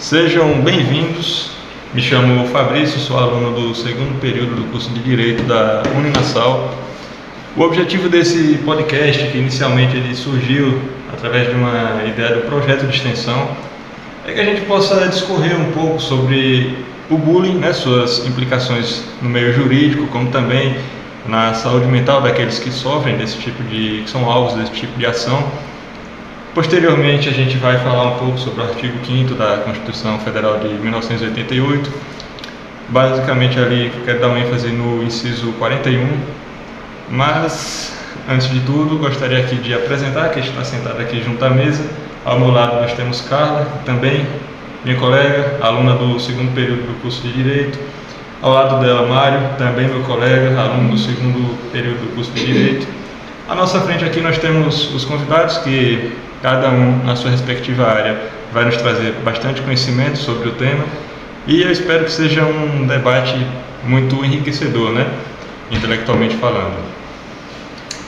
Sejam bem-vindos. Me chamo Fabrício, sou aluno do segundo período do curso de Direito da Uninasal. O objetivo desse podcast, que inicialmente ele surgiu através de uma ideia do projeto de extensão, é que a gente possa discorrer um pouco sobre o bullying, suas implicações no meio jurídico, como também na saúde mental daqueles que sofrem que são alvos desse tipo de ação. Posteriormente, a gente vai falar um pouco sobre o artigo 5º da Constituição Federal de 1988. Basicamente, ali, quero dar uma ênfase no inciso 41. Mas, antes de tudo, gostaria aqui de apresentar quem está sentado aqui junto à mesa. Ao meu lado, nós temos Carla, também minha colega, aluna do segundo período do curso de Direito. Ao lado dela, Mário, também meu colega, aluno do segundo período do curso de Direito. À nossa frente aqui nós temos os convidados que, cada um na sua respectiva área, vai nos trazer bastante conhecimento sobre o tema, e eu espero que seja um debate muito enriquecedor, intelectualmente falando.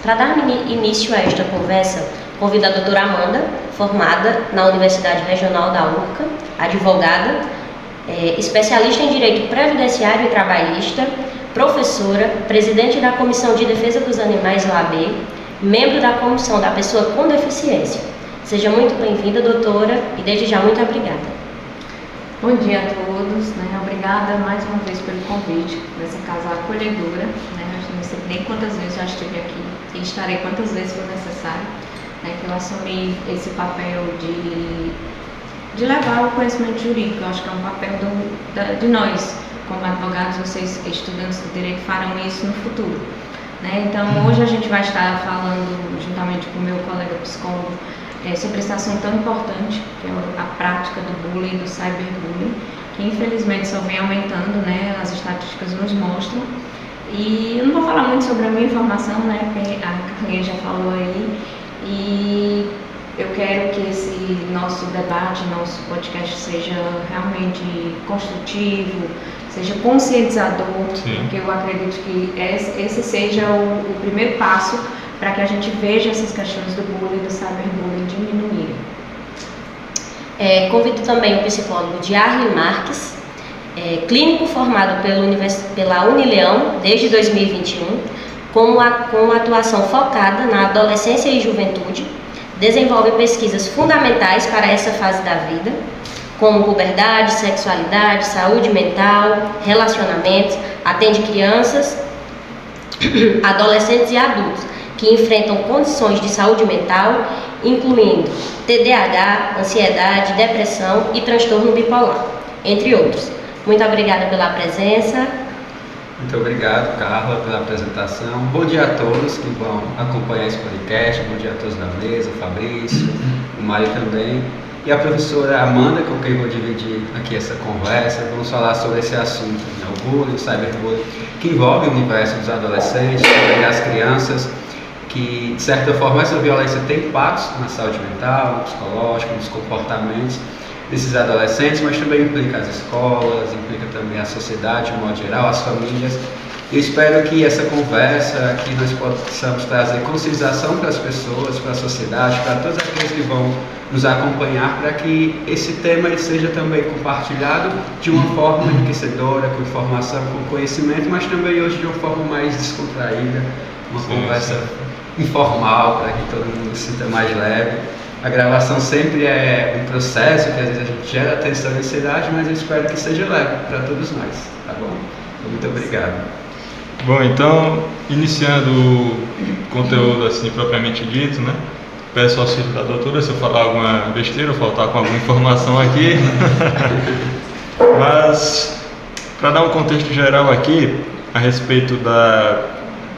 Para dar início a esta conversa, convido a doutora Amanda, formada na Universidade Regional da URCA, advogada, especialista em Direito Previdenciário e Trabalhista, professora, presidente da Comissão de Defesa dos Animais OAB, membro da Comissão da Pessoa com Deficiência. Seja muito bem-vinda, doutora, e desde já muito obrigada. Bom dia a todos, Obrigada mais uma vez pelo convite dessa casa acolhedora, Eu não sei nem quantas vezes já estive aqui e estarei quantas vezes for necessário, que eu assumi esse papel de levar o conhecimento jurídico. Eu acho que é um papel de nós, como advogados, vocês estudantes do direito farão isso no futuro. Então, hoje a gente vai estar falando, juntamente com o meu colega psicólogo, sobre esse assunto tão importante, que é a prática do bullying, do cyberbullying, que infelizmente só vem aumentando, as estatísticas nos mostram. E eu não vou falar muito sobre a minha formação, porque a Carlinha já falou aí, e eu quero que esse nosso debate, nosso podcast seja realmente construtivo, seja conscientizador, porque eu acredito que esse seja o primeiro passo para que a gente veja essas questões do bullying e do cyberbullying diminuírem. Convido também o psicólogo Diarle Marques, clínico formado pela Unileão desde 2021, com atuação focada na adolescência e juventude. Desenvolve pesquisas fundamentais para essa fase da vida, como puberdade, sexualidade, saúde mental, relacionamentos, atende crianças, adolescentes e adultos que enfrentam condições de saúde mental, incluindo TDAH, ansiedade, depressão e transtorno bipolar, entre outros. Muito obrigada pela presença. Muito obrigado, Carla, pela apresentação. Bom dia a todos que vão acompanhar esse podcast. Bom dia a todos da mesa, o Fabrício, o Mário também. E a professora Amanda, com quem vou dividir aqui essa conversa. Vamos falar sobre esse assunto, o bullying, o cyberbullying, que envolve o universo dos adolescentes, também das crianças, que, de certa forma, essa violência tem impactos na saúde mental, no psicológico, nos comportamentos desses adolescentes, mas também implica as escolas, implica também a sociedade, de modo geral, as famílias. Eu espero que essa conversa aqui nós possamos trazer conscientização para as pessoas, para a sociedade, para todos aqueles que vão nos acompanhar, para que esse tema ele seja também compartilhado de uma forma enriquecedora, com informação, com conhecimento, mas também hoje de uma forma mais descontraída, uma conversa informal, para que todo mundo se sinta mais leve. A gravação sempre é um processo que às vezes a gente gera tensão e ansiedade, mas eu espero que seja leve para todos nós, tá bom? Muito obrigado. Bom, então, iniciando o conteúdo assim propriamente dito, peço auxílio da doutora se eu falar alguma besteira ou faltar com alguma informação aqui. Mas, para dar um contexto geral aqui, a respeito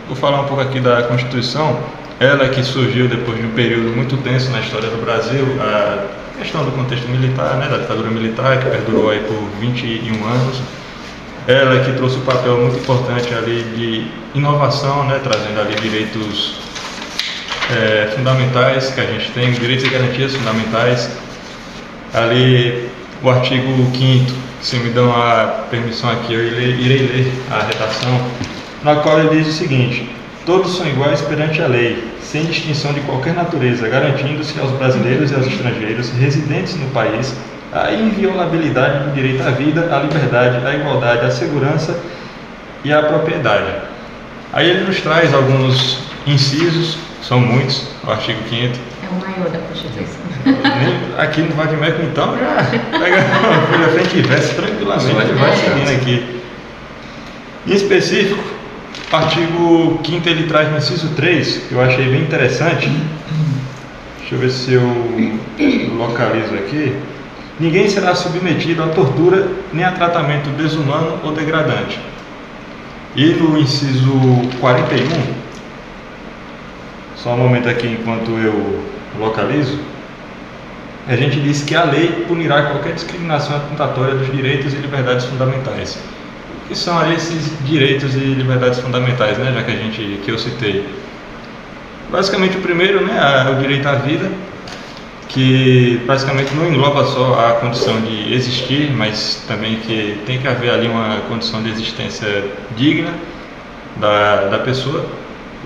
vou falar um pouco aqui da Constituição. Ela que surgiu depois de um período muito tenso na história do Brasil, a questão do contexto militar, da ditadura militar, que perdurou aí por 21 anos. Ela que trouxe um papel muito importante ali de inovação, trazendo ali direitos fundamentais que a gente tem, direitos e garantias fundamentais. Ali o artigo 5º, se me dão a permissão aqui, eu irei ler a redação, na qual ele diz o seguinte: todos são iguais perante a lei, sem distinção de qualquer natureza, garantindo-se aos brasileiros e aos estrangeiros residentes no país a inviolabilidade do direito à vida, à liberdade, à igualdade, à segurança e à propriedade. Aí ele nos traz alguns incisos, são muitos, o artigo 5º. É o maior da Constituição. Aqui no Vadimeco, então, já pega uma folha frente e verso tranquilamente e vai seguindo aqui. Em específico, o artigo 5º ele traz no inciso 3, que eu achei bem interessante. Deixa eu ver se eu localizo aqui. Ninguém será submetido a tortura nem a tratamento desumano ou degradante. E no inciso 41, só um momento aqui enquanto eu localizo, a gente diz que a lei punirá qualquer discriminação atentatória dos direitos e liberdades fundamentais. O que são esses direitos e liberdades fundamentais, né, já que eu citei? Basicamente o primeiro, né, é o direito à vida, que basicamente não engloba só a condição de existir, mas também que tem que haver ali uma condição de existência digna da pessoa.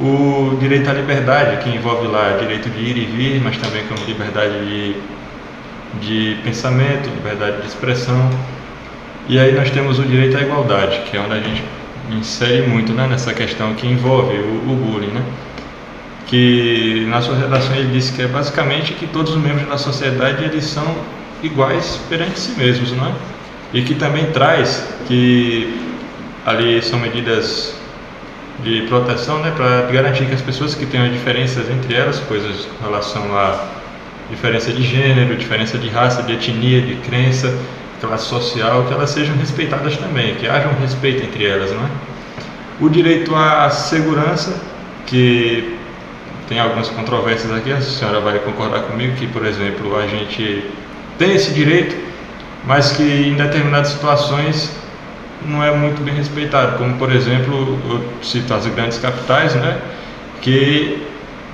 O direito à liberdade, que envolve lá direito de ir e vir, mas também como liberdade de pensamento, liberdade de expressão. E aí nós temos o direito à igualdade, que é onde a gente insere muito, né, nessa questão que envolve o bullying, né? Que na sua redação ele disse que é basicamente que todos os membros da sociedade eles são iguais perante si mesmos, não é? E que também traz que ali são medidas de proteção, né, para garantir que as pessoas que tenham diferenças entre elas, coisas em relação a diferença de gênero, diferença de raça, de etnia, de crença, classe social, que elas sejam respeitadas também, que haja um respeito entre elas, não é? O direito à segurança, que tem algumas controvérsias aqui, a senhora vai concordar comigo que, por exemplo, a gente tem esse direito, mas que em determinadas situações não é muito bem respeitado, como por exemplo, eu cito as grandes capitais, né, que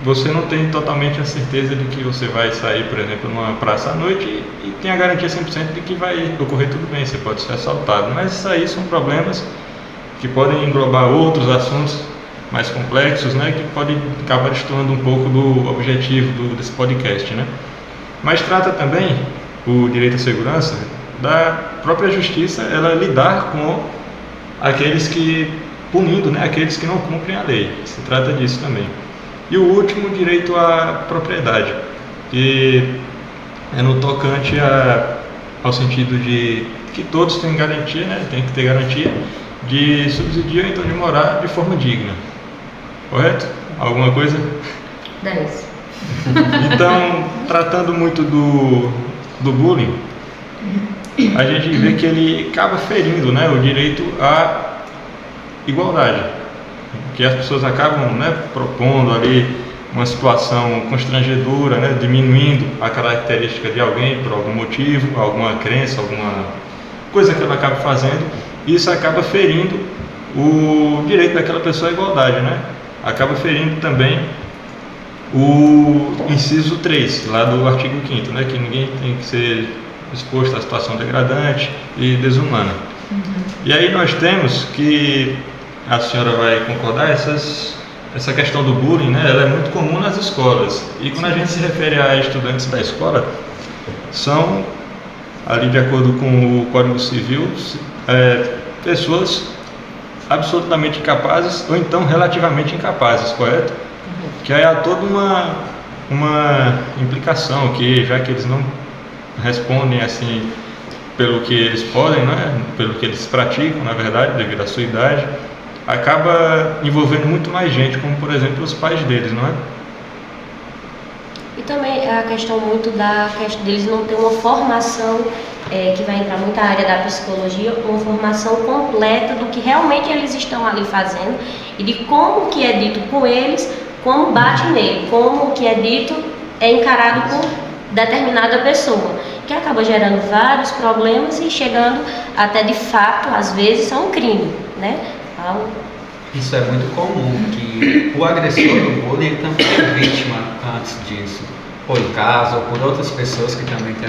você não tem totalmente a certeza de que você vai sair, por exemplo, numa praça à noite e tem a garantia 100% de que vai ocorrer tudo bem, você pode ser assaltado, mas isso aí são problemas que podem englobar outros assuntos mais complexos, né, que podem acabar destoando um pouco do objetivo desse podcast, né. Mas trata também o direito à segurança da própria justiça, ela lidar com aqueles que, punindo, né, aqueles que não cumprem a lei. Se trata disso também. E o último, o direito à propriedade, que é no tocante ao sentido de que todos têm garantia, né, tem que ter garantia de subsidiar, então de morar de forma digna. Correto? Alguma coisa? 10. Então, tratando muito do bullying, a gente vê que ele acaba ferindo, né, o direito à igualdade, que as pessoas acabam, né, propondo ali uma situação constrangedora, né, diminuindo a característica de alguém por algum motivo, alguma crença, alguma coisa que ela acaba fazendo, e isso acaba ferindo o direito daquela pessoa à igualdade, né? Acaba ferindo também o inciso 3, lá do artigo 5º, né, que ninguém tem que ser exposto à situação degradante e desumana. E aí nós temos que, a senhora vai concordar, essa questão do bullying, né, ela é muito comum nas escolas. E quando a gente se refere a estudantes da escola, são, ali de acordo com o Código Civil, pessoas absolutamente incapazes ou então relativamente incapazes, correto? Que aí há toda uma implicação que, já que eles não respondem assim pelo que eles podem, né, pelo que eles praticam, na verdade, devido à sua idade, acaba envolvendo muito mais gente, como por exemplo os pais deles, não é? E também a questão muito deles não ter uma formação que vai entrar muito na área da psicologia, uma formação completa do que realmente eles estão ali fazendo e de como o que é dito com eles, como bate nele, como o que é dito é encarado por determinada pessoa, que acaba gerando vários problemas e chegando até de fato, às vezes, a um crime, né? Isso é muito comum, que o agressor do bullying ele também é vítima antes disso, ou em casa, ou por outras pessoas que também têm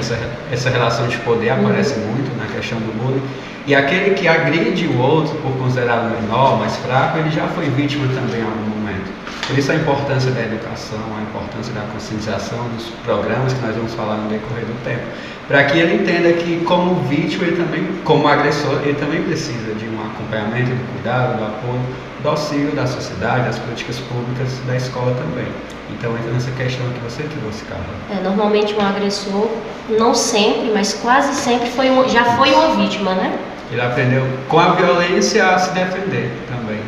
essa relação de poder, aparece muito na questão do bullying. E aquele que agride o outro por considerá-lo menor, mais fraco, ele já foi vítima também em algum momento. Por isso a importância da educação, a importância da conscientização dos programas que nós vamos falar no decorrer do tempo. Para que ele entenda que como vítima, ele também, como agressor, ele também precisa de um acompanhamento, do cuidado, do apoio, do auxílio da sociedade, das políticas públicas, da escola também. Então entra nessa questão que você trouxe, Carla. Normalmente um agressor, não sempre, mas quase sempre já foi uma vítima, né? Ele aprendeu com a violência a se defender também.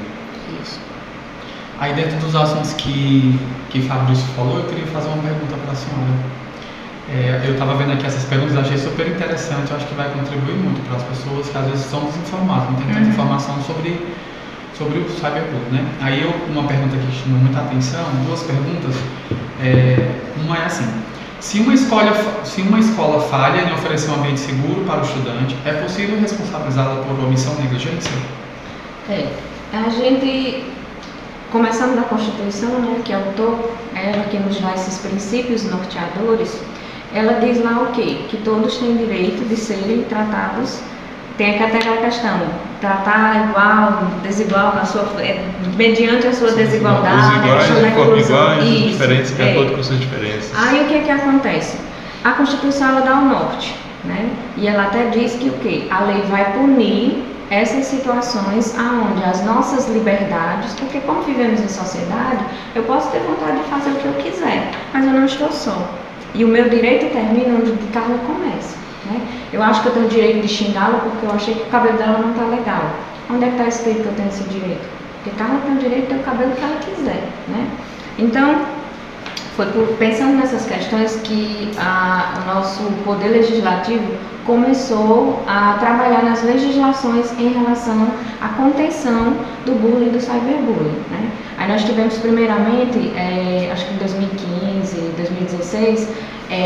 Isso. Aí dentro dos assuntos que Fabrício falou, eu queria fazer uma pergunta para a senhora. Eu estava vendo aqui essas perguntas, achei super interessante, eu acho que vai contribuir muito para as pessoas que às vezes estão desinformadas, não tem tanta informação sobre o cyberbullying, né? Aí uma pergunta que chamou muita atenção, duas perguntas, uma é assim: se uma escola falha em oferecer um ambiente seguro para o estudante, é possível responsabilizá-la por omissão ou negligência? A gente, começando da Constituição, né, que é o topo, ela que nos dá esses princípios norteadores, ela diz lá o quê? Que todos têm direito de serem tratados, tem até aquela questão, tratar igual, desigual, mediante a sua desigualdade. Os iguais de forma igual e os diferentes de acordo com suas diferenças. Aí o que acontece? A Constituição ela dá o norte, né? E ela até diz que o quê? A lei vai punir essas situações aonde as nossas liberdades, porque como vivemos em sociedade, eu posso ter vontade de fazer o que eu quiser, mas eu não estou só. E o meu direito termina onde o Carla começa, né? Eu acho que eu tenho o direito de xingá-la porque eu achei que o cabelo dela não está legal. Onde é que está escrito que eu tenho esse direito? Porque Carla tem o direito de ter o cabelo que ela quiser, né? Então, foi pensando nessas questões que o nosso Poder Legislativo começou a trabalhar nas legislações em relação à contenção do bullying e do cyberbullying, né? Aí nós tivemos primeiramente, acho que em 2015, 2016,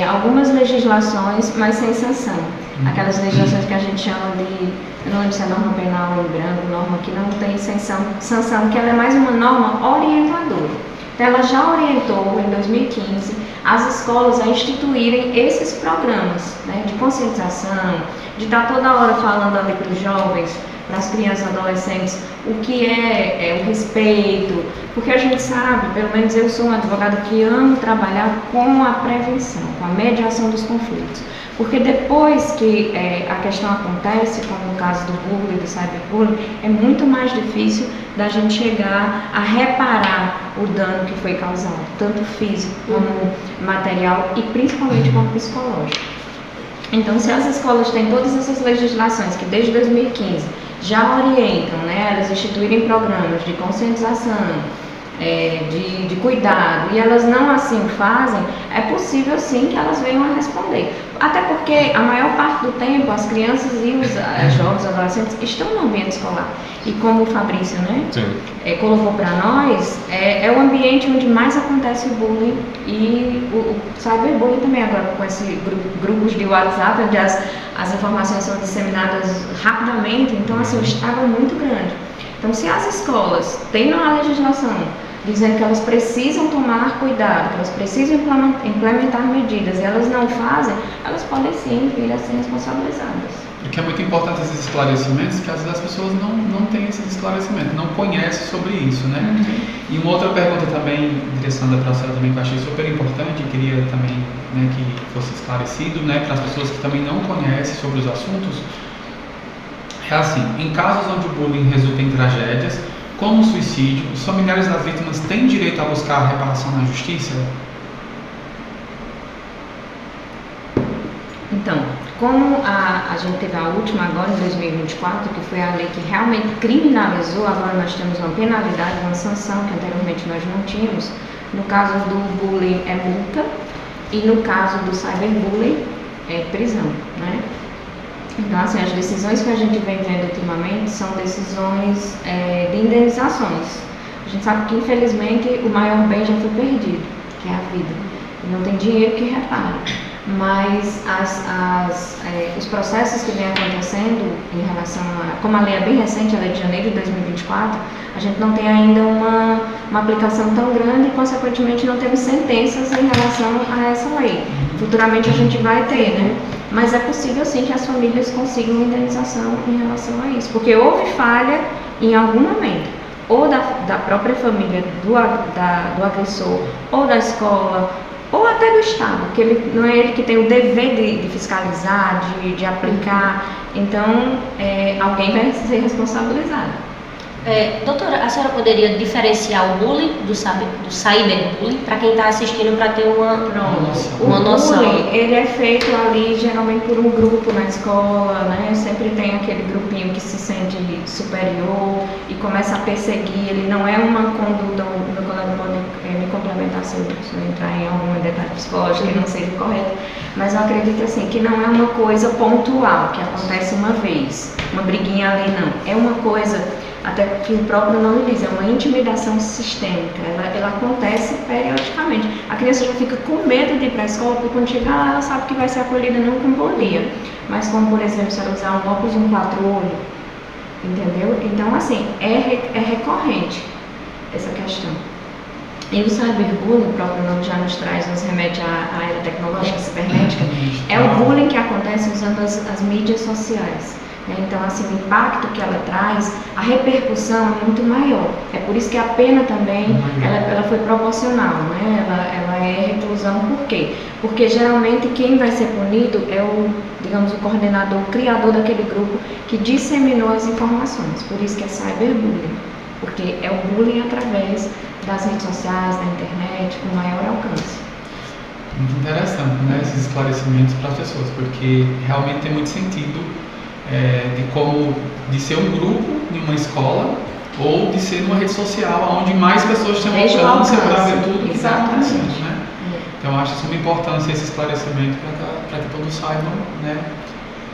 algumas legislações, mas sem sanção. Aquelas legislações que a gente chama de, eu não lembro se é norma penal em branco, norma que não tem sanção, que ela é mais uma norma orientadora. Então, ela já orientou, em 2015, as escolas a instituírem esses programas, né, de conscientização, de estar toda hora falando ali para os jovens, para as crianças e adolescentes, o que é o respeito, porque a gente sabe, pelo menos eu sou uma advogada que amo trabalhar com a prevenção, com a mediação dos conflitos. Porque depois que a questão acontece, como no caso do bullying, do cyberbullying, é muito mais difícil da gente chegar a reparar o dano que foi causado, tanto físico como material e principalmente como psicológico. Então, se as escolas têm todas essas legislações que desde 2015 já orientam, né, elas instituírem programas de conscientização, de cuidado, e elas não assim o fazem, é possível sim que elas venham a responder. Até porque a maior parte do tempo as crianças e os jovens, adolescentes estão no ambiente escolar. E como o Fabrício, né, colocou para nós, é o ambiente onde mais acontece o bullying e o cyberbullying também, agora com esses grupos de WhatsApp, onde as informações são disseminadas rapidamente, então assim, o estrago é muito grande. Então, se as escolas têm na legislação dizendo que elas precisam tomar cuidado, que elas precisam implementar medidas e elas não fazem, elas podem sim vir a ser responsabilizadas. O que é muito importante esses esclarecimentos, que às vezes as pessoas não têm esses esclarecimentos, não conhecem sobre isso, né? E uma outra pergunta também, direcionada para a senhora também, que eu achei super importante e queria também, né, que fosse esclarecido, né, para as pessoas que também não conhecem sobre os assuntos, é assim: em casos onde o bullying resulta em tragédias, como o suicídio, os familiares das vítimas têm direito a buscar a reparação na justiça? Então, como a gente teve a última agora em 2024, que foi a lei que realmente criminalizou, agora nós temos uma penalidade, uma sanção que anteriormente nós não tínhamos. No caso do bullying é multa e no caso do cyberbullying é prisão, né? Então, assim, as decisões que a gente vem vendo ultimamente são decisões de indenizações. A gente sabe que, infelizmente, o maior bem já foi perdido, que é a vida. E não tem dinheiro que repare. Mas os processos que vêm acontecendo em relação a... Como a lei é bem recente, a lei de janeiro de 2024, a gente não tem ainda uma aplicação tão grande e, consequentemente, não teve sentenças em relação a essa lei. futuramente a gente vai ter, né? Mas é possível sim que as famílias consigam uma indenização em relação a isso, porque houve falha em algum momento, ou da própria família do agressor, ou da escola, ou até do Estado, porque não é ele que tem o dever de fiscalizar, de aplicar, então alguém vai ser responsabilizado. Doutora, a senhora poderia diferenciar o bullying do cyberbullying para quem está assistindo, para ter uma noção? O bullying, ele é feito ali geralmente por um grupo na escola, né? Sempre tem aquele grupinho que se sente superior e começa a perseguir. Ele não é uma conduta, o meu colega pode me complementar se eu entrar em algum detalhe psicológico que não seja correto, mas eu acredito assim, que não é uma coisa pontual, que acontece uma vez, uma briguinha ali não. É uma coisa, até que o próprio nome diz, é uma intimidação sistêmica, ela acontece periodicamente. A criança já fica com medo de ir para a escola, porque quando chegar lá ela sabe que vai ser acolhida não com bom dia, mas como por exemplo se ela usar um óculos, um quatro-olho, entendeu? Então assim, é recorrente essa questão. E o cyberbullying, o próprio nome já nos remete à era tecnológica cibernética, é o bullying que acontece usando as mídias sociais. Então, assim, o impacto que ela traz, a repercussão é muito maior. É por isso que a pena também, ela foi proporcional, né? Ela é reclusão, por quê? Porque geralmente quem vai ser punido é o coordenador, o criador daquele grupo que disseminou as informações. Por isso que é cyberbullying, porque é o bullying através das redes sociais, da internet, com maior alcance. Muito interessante, né, esses esclarecimentos para as pessoas, porque realmente tem muito sentido de ser um grupo em uma escola ou de ser numa rede social onde mais pessoas têm alcance para ver tudo que está acontecendo, né? Então eu acho de suma importância esse esclarecimento para que todos saibam, né?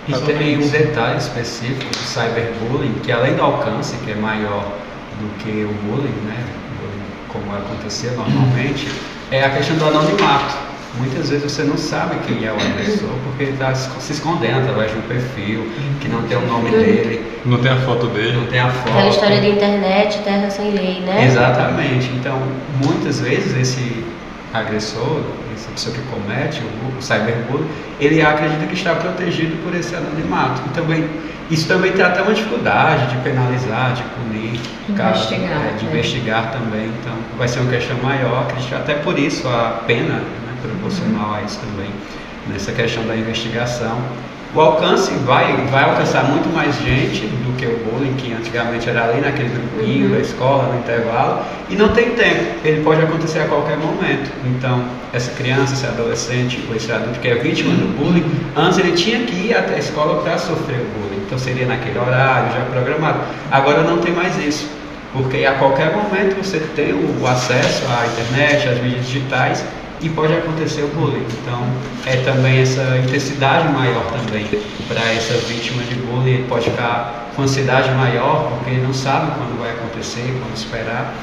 E tem um detalhe específico do cyberbullying, que além do alcance, que é maior do que o bullying, né, como acontecia normalmente, é a questão do anonimato. Muitas vezes você não sabe quem é o agressor, porque ele está se escondendo através de um perfil, que não tem o nome dele. Não tem a foto dele. Não tem a foto. Aquela história de internet, terra sem lei, né? Exatamente. Então, muitas vezes esse agressor, essa pessoa que comete o cyberbullying, ele acredita que está protegido por esse anonimato. E isso também trata uma dificuldade de penalizar, de punir, de investigar também. Então, vai ser uma questão maior, acredito, até por isso a pena proporcional a isso também, nessa questão da investigação. O alcance vai alcançar muito mais gente do que o bullying, que antigamente era ali naquele grupinho da escola, no intervalo, e não tem tempo, ele pode acontecer a qualquer momento. Então, essa criança, esse adolescente ou esse adulto que é vítima do bullying, antes ele tinha que ir até a escola para sofrer o bullying, então seria naquele horário já programado. Agora não tem mais isso, porque a qualquer momento você tem o acesso à internet, às mídias digitais, e pode acontecer o bullying. Então, é também essa intensidade maior também para essa vítima de bullying. Ele pode ficar com ansiedade maior, porque ele não sabe quando vai acontecer, quando esperar.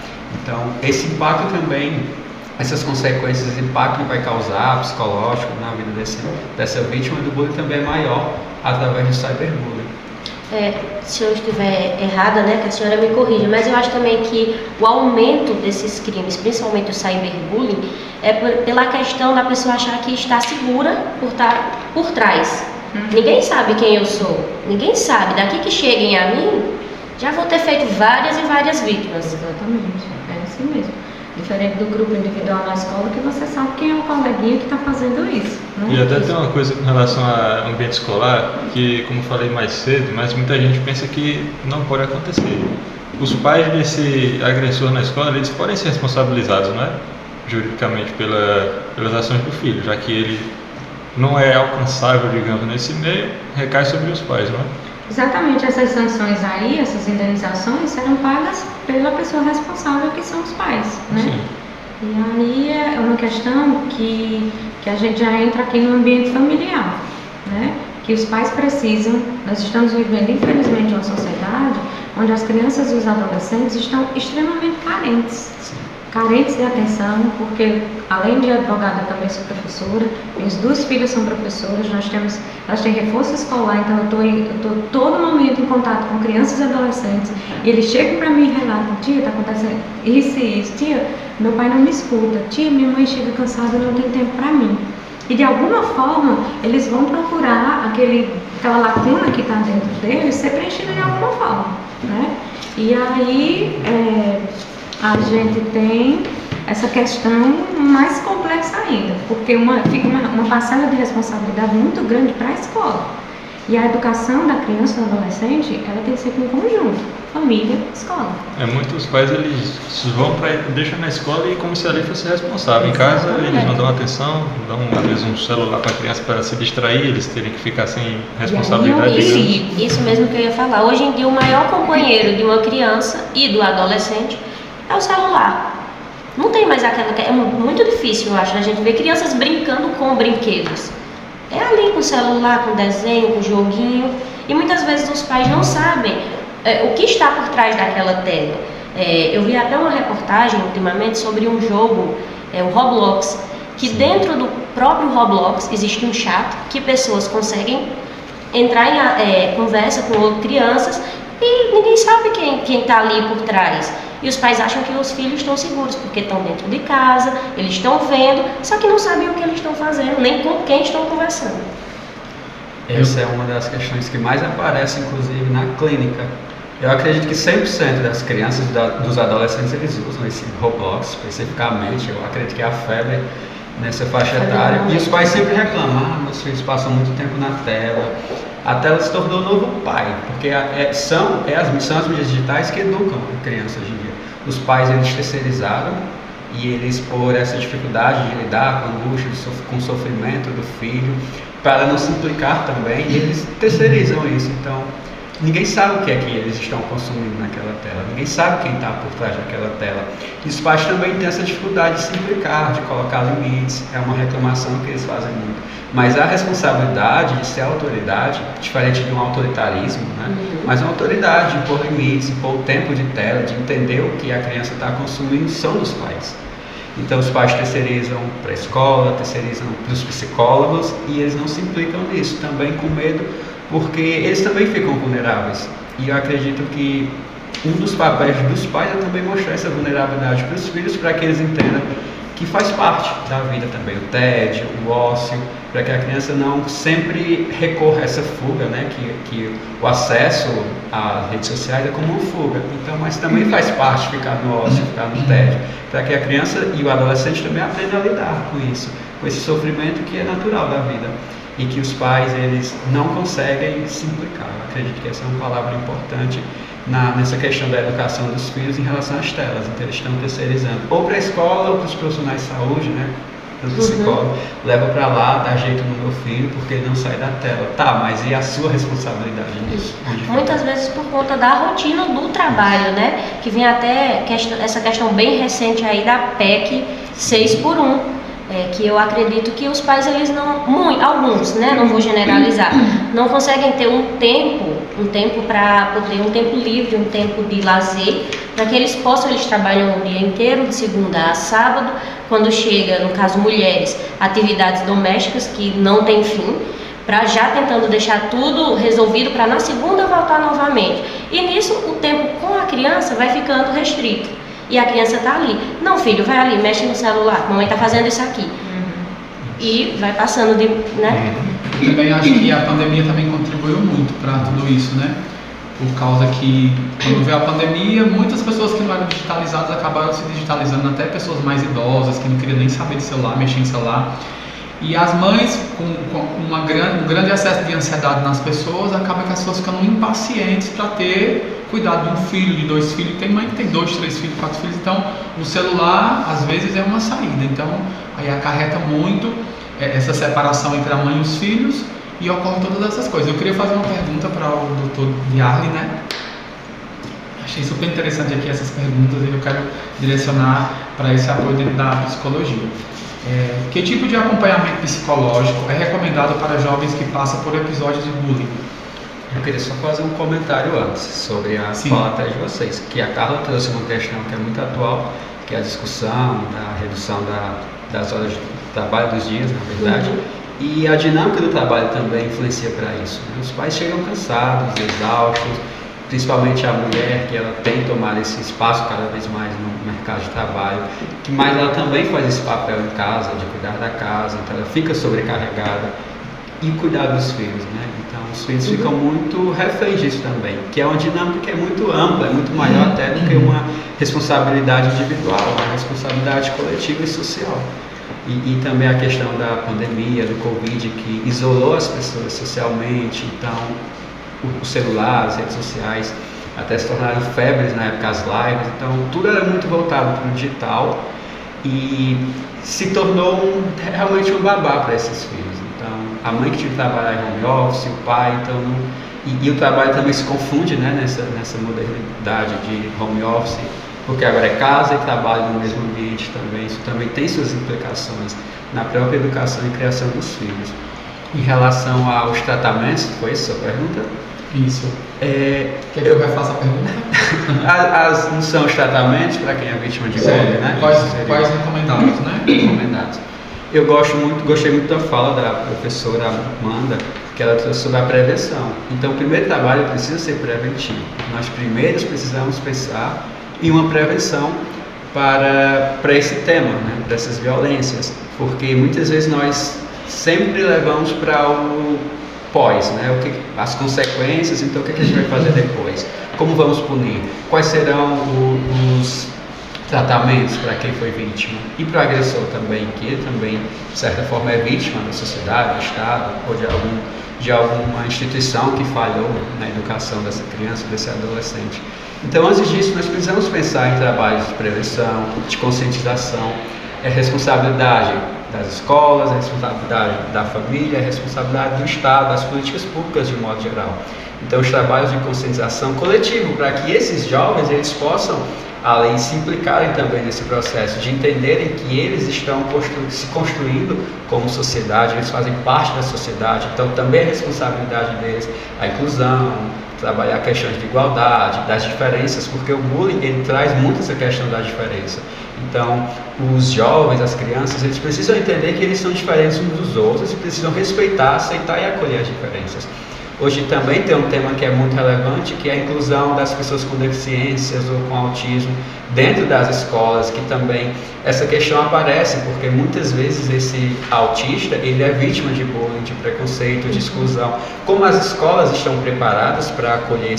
Então, esse impacto também, essas consequências, esse impacto que vai causar psicológico na vida dessa vítima do bullying também é maior através do cyberbullying. Se eu estiver errada, né, que a senhora me corrija, mas eu acho também que o aumento desses crimes, principalmente o cyberbullying, é pela questão da pessoa achar que está segura por estar por trás. Ninguém sabe quem eu sou, ninguém sabe. Daqui que cheguem a mim, já vou ter feito várias e várias vítimas. Exatamente, é assim mesmo. Diferente do grupo individual na escola, que você sabe quem é o coleguinha que está fazendo isso. Né? E até tem uma coisa com relação ao ambiente escolar, que, como eu falei mais cedo, mas muita gente pensa que não pode acontecer. Os pais desse agressor na escola, eles podem ser responsabilizados, não é? Juridicamente pelas ações do filho, já que ele não é alcançável, digamos, nesse meio, recai sobre os pais, não é? Exatamente, essas sanções aí, essas indenizações serão pagas pela pessoa responsável, que são os pais, né? Sim. E aí é uma questão que a gente já entra aqui no ambiente familiar, né? Que os pais precisam, nós estamos vivendo infelizmente uma sociedade onde as crianças e os adolescentes estão extremamente carentes. Sim. Carentes de atenção, porque além de advogada eu também sou professora, minhas duas filhas são professoras, elas têm reforço escolar, então eu estou todo momento em contato com crianças e adolescentes, e eles chegam para mim e relatam: tia, está acontecendo isso e isso, tia, meu pai não me escuta, tia, minha mãe chega cansada e não tem tempo para mim. E de alguma forma eles vão procurar aquela lacuna que está dentro deles ser preenchida de alguma forma, né? E aí a gente tem essa questão mais complexa ainda, porque fica uma parcela de responsabilidade muito grande para a escola. E a educação da criança e do adolescente, ela tem que ser em conjunto, família, escola. Muitos pais, eles deixam na escola e como se ali fosse responsável. Em casa, eles não dão atenção, dão às vezes um celular para a criança para se distrair, eles terem que ficar sem responsabilidade. Isso mesmo que eu ia falar. Hoje em dia, o maior companheiro de uma criança e do adolescente é o celular. Não tem mais aquela... É muito difícil, eu acho, a gente ver crianças brincando com brinquedos. É ali com o celular, com desenho, com joguinho. E muitas vezes os pais não sabem o que está por trás daquela tela. Eu vi até uma reportagem ultimamente sobre um jogo, o Roblox, que dentro do próprio Roblox existe um chat que pessoas conseguem entrar em conversa com outras crianças e ninguém sabe quem está ali por trás. E os pais acham que os filhos estão seguros, porque estão dentro de casa, eles estão vendo, só que não sabem o que eles estão fazendo, nem com quem estão conversando. Essa é uma das questões que mais aparece, inclusive, na clínica. Eu acredito que 100% das crianças e dos adolescentes, eles usam esse Roblox, especificamente. Eu acredito que é a febre nessa faixa etária. E os pais sempre reclamam, meus filhos passam muito tempo na tela. A tela se tornou o novo pai, porque são as mídias digitais que educam a criança hoje em dia. Os pais, eles terceirizaram e eles, por essa dificuldade de lidar com a angústia, com o sofrimento do filho, para não se implicar também, eles terceirizam isso. Então, ninguém sabe o que é que eles estão consumindo naquela tela, ninguém sabe quem está por trás daquela tela. E os pais também têm essa dificuldade de se implicar, de colocar limites, é uma reclamação que eles fazem muito. Mas a responsabilidade de ser autoridade, diferente de um autoritarismo, né? Mas uma autoridade de impor limites, impor o tempo de tela, de entender o que a criança está consumindo, são dos pais. Então os pais terceirizam para a escola, terceirizam para os psicólogos e eles não se implicam nisso, também com medo, porque eles também ficam vulneráveis. E eu acredito que um dos papéis dos pais é também mostrar essa vulnerabilidade para os filhos, para que eles entendam que faz parte da vida também, o tédio, o ócio, para que a criança não sempre recorra a essa fuga, né? Que o acesso às redes sociais é como uma fuga, então, mas também faz parte ficar no ócio, ficar no tédio, para que a criança e o adolescente também aprendam a lidar com isso, com esse sofrimento que é natural da vida e que os pais, eles não conseguem se implicar. Eu acredito que essa é uma palavra importante nessa questão da educação dos filhos em relação às telas. Então eles estão terceirizando ou para a escola ou para os profissionais de saúde, né? Do psicólogo, leva para lá, dá jeito no meu filho porque ele não sai da tela. Tá, mas e a sua responsabilidade nisso? Muitas vezes por conta da rotina do trabalho, né? Que vem até essa questão bem recente aí da PEC 6x1. Que eu acredito que os pais, eles alguns, né, não vou generalizar, não conseguem ter um tempo para poder, um tempo livre, um tempo de lazer, para que eles trabalham o dia inteiro, de segunda a sábado, quando chega, no caso mulheres, atividades domésticas que não tem fim, para já tentando deixar tudo resolvido para na segunda voltar novamente. E nisso o tempo com a criança vai ficando restrito. E a criança está ali. Não, filho, vai ali, mexe no celular. Mamãe está fazendo isso aqui. E vai passando de... né? Eu também acho que a pandemia também contribuiu muito para tudo isso, né? Por causa que, quando veio a pandemia, muitas pessoas que não eram digitalizadas acabaram se digitalizando, até pessoas mais idosas, que não queriam nem saber de celular, mexer em celular. E as mães, com um grande excesso de ansiedade nas pessoas, acaba que as pessoas ficam impacientes para ter cuidado de um filho, de 2 filhos. Tem mãe que tem 2, 3 filhos, 4 filhos, então o celular às vezes é uma saída. Então aí acarreta muito essa separação entre a mãe e os filhos e ocorre todas essas coisas. Eu queria fazer uma pergunta para o Dr. Yarley, né? Achei super interessante aqui essas perguntas e eu quero direcionar para esse apoio dentro da psicologia. Que tipo de acompanhamento psicológico é recomendado para jovens que passam por episódios de bullying? Eu queria só fazer um comentário antes sobre a fala atrás de vocês, que a Carla trouxe uma questão que é muito atual, que é a discussão da redução das horas de trabalho dos dias, na verdade, e a dinâmica do trabalho também influencia para isso, né? Os pais chegam cansados, exaustos, principalmente a mulher, que ela tem tomado esse espaço cada vez mais no mercado de trabalho, mas ela também faz esse papel em casa, de cuidar da casa, então ela fica sobrecarregada, e cuidar dos filhos, né? Então os filhos ficam muito reféns disso também, que é uma dinâmica que é muito ampla, é muito maior até do que uma responsabilidade individual, uma responsabilidade coletiva e social. E também a questão da pandemia, do Covid, que isolou as pessoas socialmente, então o celular, as redes sociais até se tornaram febres na época, as lives, então tudo era muito voltado para o digital e se tornou realmente um babá para esses filhos. Então a mãe que tinha que trabalhar em home office, o pai, então e o trabalho também se confunde, né, nessa modernidade de home office, porque agora é casa e trabalho no mesmo ambiente também. Isso também tem suas implicações na própria educação e criação dos filhos. Em relação aos tratamentos, foi essa a sua pergunta? Isso. Quer que eu refaça a pergunta? Não são os tratamentos para quem é vítima de bullying, né? Quais recomendados, né? Recomendados. Eu gostei muito da fala da professora Amanda, que ela trouxe sobre a prevenção. Então, o primeiro trabalho precisa ser preventivo. Nós primeiros precisamos pensar em uma prevenção para esse tema, né? Para essas violências, porque muitas vezes nós sempre levamos para o pós, né? As consequências, então o que a gente vai fazer depois? Como vamos punir? Quais serão os tratamentos para quem foi vítima? E para o agressor também, que ele também, de certa forma, é vítima da sociedade, do Estado, ou de alguma instituição que falhou na educação dessa criança, desse adolescente. Então, antes disso, nós precisamos pensar em trabalhos de prevenção, de conscientização, responsabilidade das escolas, a responsabilidade da família, a responsabilidade do Estado, das políticas públicas de um modo geral. Então, os trabalhos de conscientização coletivo, para que esses jovens eles possam, além de se implicarem também nesse processo, de entenderem que eles estão se construindo como sociedade, eles fazem parte da sociedade, então também é responsabilidade deles a inclusão, trabalhar questões de igualdade, das diferenças, porque o bullying ele traz muito essa questão da diferença. Então, os jovens, as crianças, eles precisam entender que eles são diferentes uns dos outros e precisam respeitar, aceitar e acolher as diferenças. Hoje também tem um tema que é muito relevante, que é a inclusão das pessoas com deficiências ou com autismo dentro das escolas, que também essa questão aparece, porque muitas vezes esse autista, ele é vítima de bullying, de preconceito, de exclusão. Como as escolas estão preparadas para acolher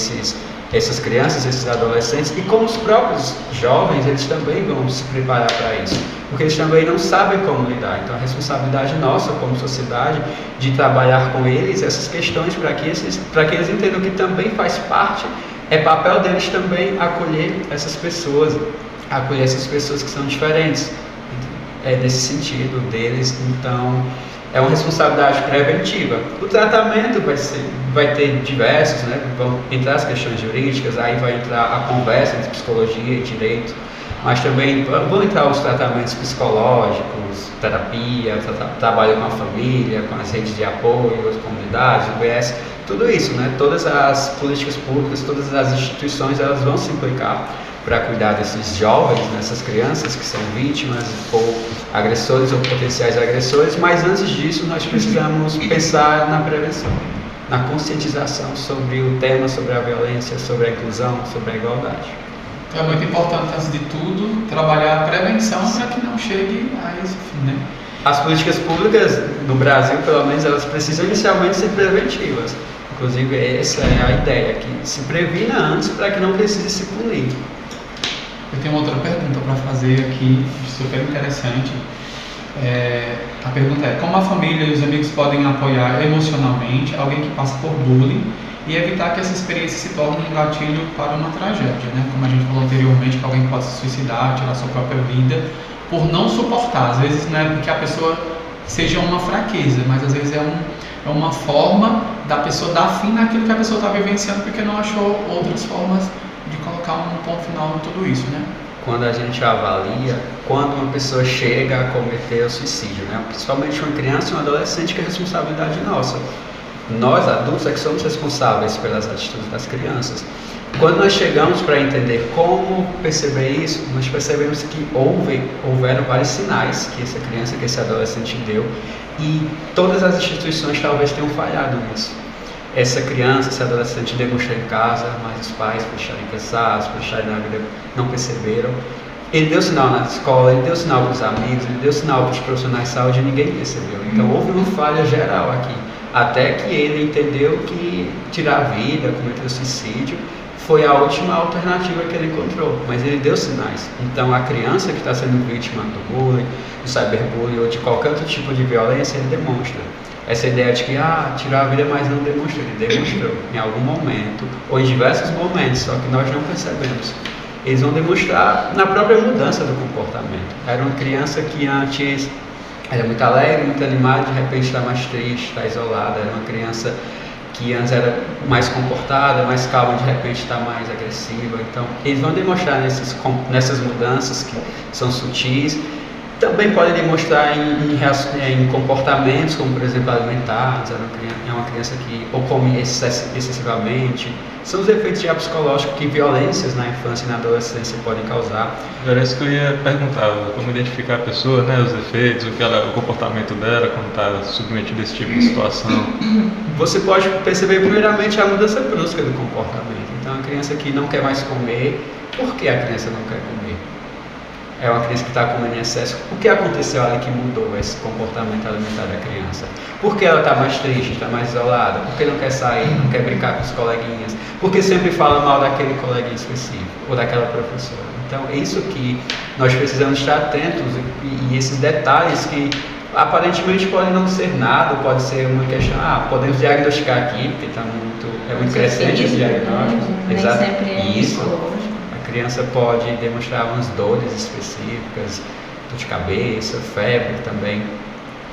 essas crianças, esses adolescentes, e como os próprios jovens, eles também vão se preparar para isso, porque eles também não sabem como lidar. Então a responsabilidade nossa como sociedade de trabalhar com eles essas questões para que eles entendam que também faz parte, é papel deles também acolher essas pessoas que são diferentes, nesse sentido deles. Então é uma responsabilidade preventiva. O tratamento vai ter diversos, né? Vão entrar as questões jurídicas, aí vai entrar a conversa entre psicologia e direito, mas também vão entrar os tratamentos psicológicos, terapia, trabalho com a família, com as redes de apoio, as comunidades, o BS, tudo isso, né? Todas as políticas públicas, todas as instituições, elas vão se implicar para cuidar desses jovens, dessas crianças que são vítimas ou agressores ou potenciais agressores, mas antes disso nós precisamos pensar na prevenção, na conscientização sobre o tema, sobre a violência, sobre a inclusão, sobre a igualdade. Então é muito importante, antes de tudo, trabalhar a prevenção para que não chegue a esse fim, né? As políticas públicas no Brasil, pelo menos, elas precisam inicialmente ser preventivas. Inclusive, essa é a ideia, que se previna antes para que não precise se punir. Eu tenho outra pergunta para fazer aqui, super interessante. A pergunta é: como a família e os amigos podem apoiar emocionalmente alguém que passa por bullying e evitar que essa experiência se torne um gatilho para uma tragédia, né? Como a gente falou anteriormente, que alguém pode se suicidar, tirar sua própria vida por não suportar. Às vezes não é porque a pessoa seja uma fraqueza, mas às vezes é uma forma da pessoa dar fim naquilo que a pessoa está vivenciando, porque não achou outras formas de colocar um ponto final em tudo isso, né? Quando a gente avalia, quando uma pessoa chega a cometer o suicídio, né? Principalmente uma criança e um adolescente, que é responsabilidade nossa. Nós, adultos, é que somos responsáveis pelas atitudes das crianças. Quando nós chegamos para entender como perceber isso, nós percebemos que houveram vários sinais que essa criança, que esse adolescente deu, e todas as instituições talvez tenham falhado nisso. essa criança, esse adolescente demonstrou em casa, mas os pais, por estarem cansados, por estarem na vida, não perceberam. Ele deu sinal na escola, ele deu sinal para os amigos, ele deu sinal para os profissionais de saúde e ninguém percebeu. Então houve uma falha geral aqui, até que ele entendeu que tirar a vida, cometer suicídio, foi a última alternativa que ele encontrou, mas ele deu sinais. Então a criança que está sendo vítima do bullying, do cyberbullying ou de qualquer outro tipo de violência, ele demonstra. Essa ideia de que, tirar a vida, mas não demonstrou. Ele demonstrou em algum momento, ou em diversos momentos, só que nós não percebemos. Eles vão demonstrar na própria mudança do comportamento. Era uma criança que antes era muito alegre, muito animada, de repente está mais triste, está isolada. Era uma criança que antes era mais comportada, mais calma, de repente está mais agressiva. Então, eles vão demonstrar nessas mudanças que são sutis. Também podem demonstrar em comportamentos, como por exemplo alimentares. É uma criança que ou come excessivamente. São os efeitos já psicológicos que violências na infância e na adolescência podem causar. Era isso que eu ia perguntar, como identificar a pessoa, né, os efeitos, o comportamento dela quando está submetido a esse tipo de situação. Você pode perceber primeiramente a mudança brusca do comportamento. Então, a criança que não quer mais comer, por que a criança não quer comer? É uma criança que está comendo em excesso. O que aconteceu ali que mudou esse comportamento alimentar da criança? Por que ela está mais triste, está mais isolada? Por que não quer sair, não quer brincar com os coleguinhas? Por que sempre fala mal daquele coleguinha específico ou daquela professora? Então, é isso que nós precisamos estar atentos e esses detalhes que aparentemente podem não ser nada, pode ser uma questão, podemos diagnosticar aqui, porque é muito crescente esse diagnóstico. Exato. Nem sempre é isso. psicológico. A criança pode demonstrar umas dores específicas, dor de cabeça, febre também,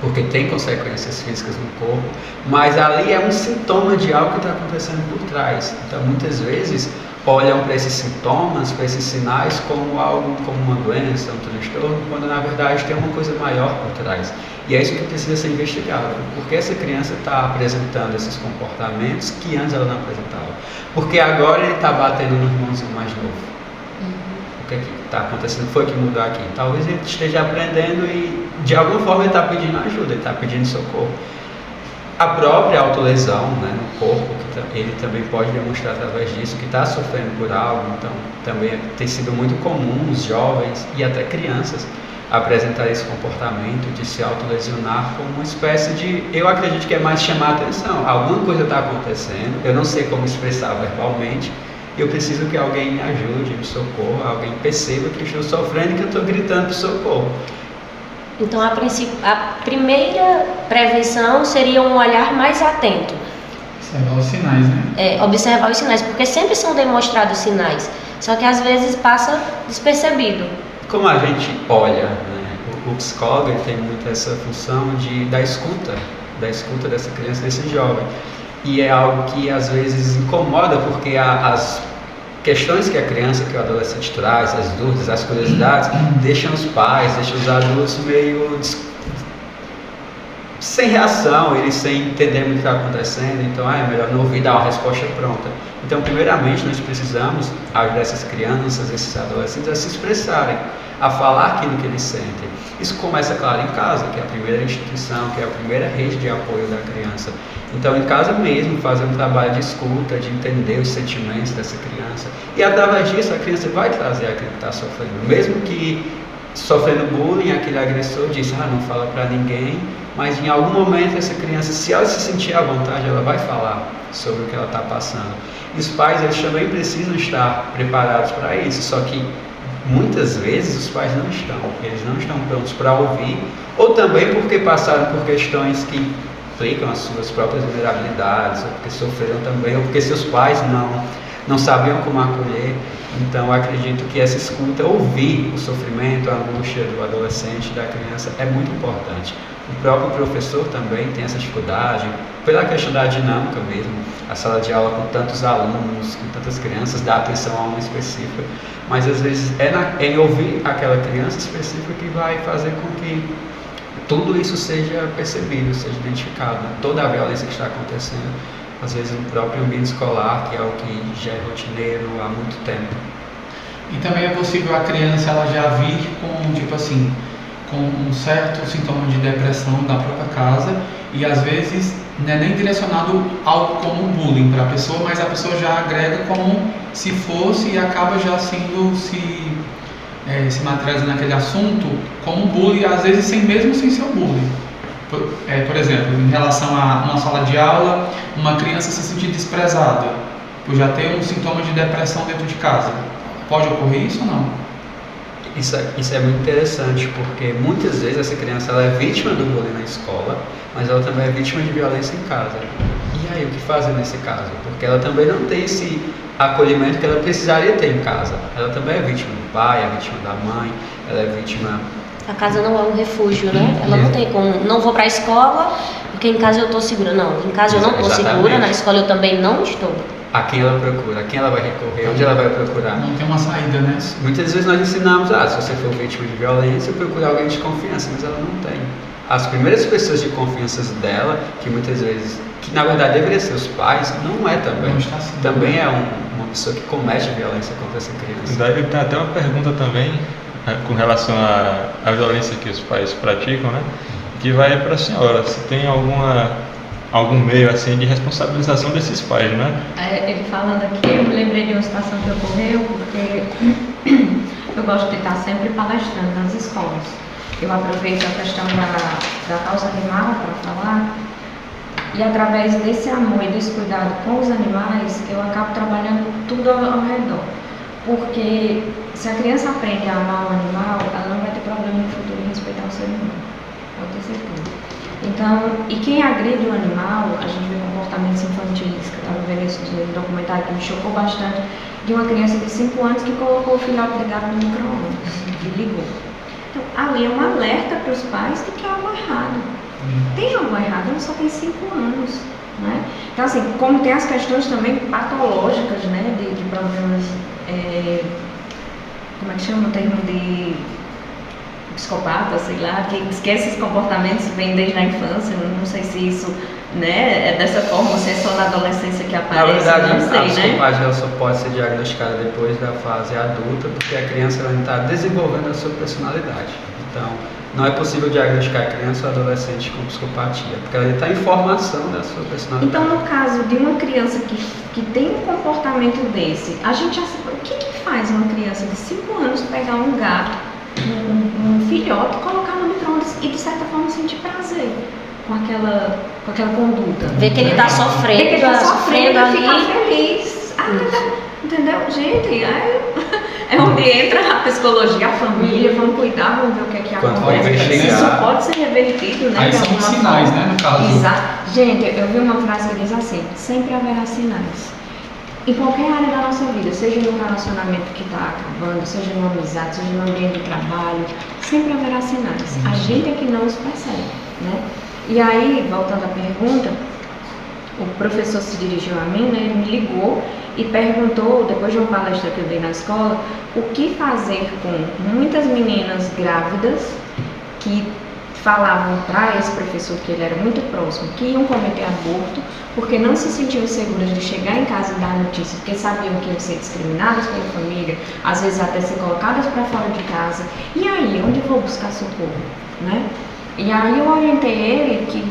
porque tem consequências físicas no corpo, mas ali é um sintoma de algo que está acontecendo por trás. Então, muitas vezes, olham para esses sintomas, para esses sinais como algo, como uma doença, um transtorno, quando na verdade tem uma coisa maior por trás. E é isso que precisa ser investigado. Porque essa criança está apresentando esses comportamentos que antes ela não apresentava? Porque agora ele está batendo no irmãozinho mais novo. O que está acontecendo? Foi que mudou aqui. Talvez ele esteja aprendendo e de alguma forma ele está pedindo ajuda, ele está pedindo socorro. A própria autolesão, né, no corpo, ele também pode demonstrar através disso que está sofrendo por algo. Então, também tem sido muito comum os jovens e até crianças apresentar esse comportamento de se autolesionar como uma espécie de, eu acredito que é mais chamar a atenção. Alguma coisa está acontecendo, eu não sei como expressar verbalmente, eu preciso que alguém me ajude, me socorra, alguém perceba que eu estou sofrendo e que eu estou gritando por socorro. Então, a primeira prevenção seria um olhar mais atento. Observar os sinais, né? Observar os sinais, porque sempre são demonstrados sinais, só que às vezes passa despercebido. Como a gente olha, né? O psicólogo ele tem muito essa função da escuta dessa criança, desse jovem. E é algo que às vezes incomoda, porque as questões que a criança, que o adolescente traz, as dúvidas, as curiosidades, deixam os pais, deixam os adultos meio sem reação, eles sem entender muito o que está acontecendo. Então é melhor não ouvir, dar uma resposta pronta. Então, primeiramente, nós precisamos ajudar essas crianças, esses adolescentes a se expressarem, a falar aquilo que eles sentem. Isso começa, claro, em casa, que é a primeira instituição, que é a primeira rede de apoio da criança. Então, em casa mesmo, fazer um trabalho de escuta, de entender os sentimentos dessa criança. E, através disso, a criança vai trazer aquilo que está sofrendo. Mesmo que sofrendo bullying, aquele agressor diz, não fala para ninguém, mas em algum momento essa criança, se ela se sentir à vontade, ela vai falar sobre o que ela está passando. E os pais, eles também precisam estar preparados para isso, só que muitas vezes os pais não estão, eles não estão prontos para ouvir, ou também porque passaram por questões que implicam as suas próprias vulnerabilidades, ou porque sofreram também, ou porque seus pais não sabiam como acolher. Então, eu acredito que essa escuta, ouvir o sofrimento, a angústia do adolescente, da criança, é muito importante. O próprio professor também tem essa dificuldade, pela questão da dinâmica mesmo, a sala de aula com tantos alunos, com tantas crianças, dá atenção a uma específica, mas às vezes é em ouvir aquela criança específica que vai fazer com que tudo isso seja percebido, seja identificado, né? Toda a violência que está acontecendo, às vezes no próprio ambiente escolar, que é o que já é rotineiro há muito tempo. E também é possível a criança ela já vir com, tipo assim, com um certo sintoma de depressão da própria casa e às vezes não é nem direcionado algo como um bullying para a pessoa, mas a pessoa já agrega como se fosse e acaba já sendo se materializando naquele assunto como um bullying, às vezes sem ser um bullying. Por exemplo, em relação a uma sala de aula, uma criança se sentir desprezada por já ter um sintoma de depressão dentro de casa. Pode ocorrer isso ou não? Isso é muito interessante, porque muitas vezes essa criança ela é vítima do bullying na escola, mas ela também é vítima de violência em casa. E aí, o que fazer nesse caso? Porque ela também não tem esse acolhimento que ela precisaria ter em casa. Ela também é vítima do pai, é vítima da mãe, ela é vítima... A casa não é um refúgio, né? Ela não tem como, não vou para a escola porque em casa eu estou segura. Não, em casa eu não estou segura, na escola eu também não estou. A quem ela procura, a quem ela vai recorrer, onde ela vai procurar. Não tem uma saída, né? Muitas vezes nós ensinamos, se você for vítima de violência, procure alguém de confiança, mas ela não tem. As primeiras pessoas de confiança dela, que muitas vezes, que na verdade deveriam ser os pais, não é também. Não está assim. Também é uma pessoa que comete violência contra essa criança. Daí tem até uma pergunta também com relação à violência que os pais praticam, né? Que vai para a senhora, se tem algum meio assim de responsabilização desses pais, né? Ele falando aqui, eu me lembrei de uma situação que ocorreu, porque eu gosto de estar sempre palestrando nas escolas. Eu aproveito a questão da causa animal para falar, e através desse amor e desse cuidado com os animais, eu acabo trabalhando tudo ao redor. Porque se a criança aprende a amar o animal, ela não vai ter problema no futuro em respeitar o ser humano. Pode ter certeza. Então, e quem agride o animal, a gente vê comportamentos infantis, que eu estava vendo esse documentário que me chocou bastante, de uma criança de 5 anos que colocou o filhote ligado no micro-ondas e ligou. Então, ali é um alerta para os pais de que há algo errado. Tem algo errado, ela só tem 5 anos. Né? Então, assim, como tem as questões também patológicas, né, de problemas, como é que chama o termo de psicopata, sei lá, que esses comportamentos vêm desde a infância, não sei se isso, né, é dessa forma, se é só na adolescência que aparece, na verdade, não sei, a né? psicopatía ela só pode ser diagnosticada depois da fase adulta, porque a criança ainda está desenvolvendo a sua personalidade. Então, não é possível diagnosticar a criança ou adolescente com psicopatia, porque ela está em formação da sua personalidade. Então, no caso de uma criança que tem um comportamento desse, a gente já sabe, o que faz uma criança de 5 anos pegar um gato, um filhote, colocar no micro-ondas e de certa forma sentir prazer com aquela conduta? Ver que ele está sofrendo, Ver que ele está sofrendo e ali. ficar feliz. Entendeu? Gente, é onde entra a psicologia, a família, vamos cuidar, vamos ver o que acontece. Isso pode ser revertido, né? Aí são os sinais, né, no caso. Exato. Gente, eu vi uma frase que diz assim: sempre haverá sinais. Em qualquer área da nossa vida, seja no relacionamento que está acabando, seja numa amizade, seja no ambiente de trabalho, sempre haverá sinais. A gente é que não os percebe, né? E aí, voltando à pergunta, o professor se dirigiu a mim, né? Ele me ligou e perguntou, depois de uma palestra que eu dei na escola, o que fazer com muitas meninas grávidas que falavam para esse professor, que ele era muito próximo, que iam cometer aborto porque não se sentiam seguras de chegar em casa e dar notícia, porque sabiam que iam ser discriminadas pela família, às vezes até ser colocadas para fora de casa. E aí, onde eu vou buscar socorro, né? E aí eu orientei ele que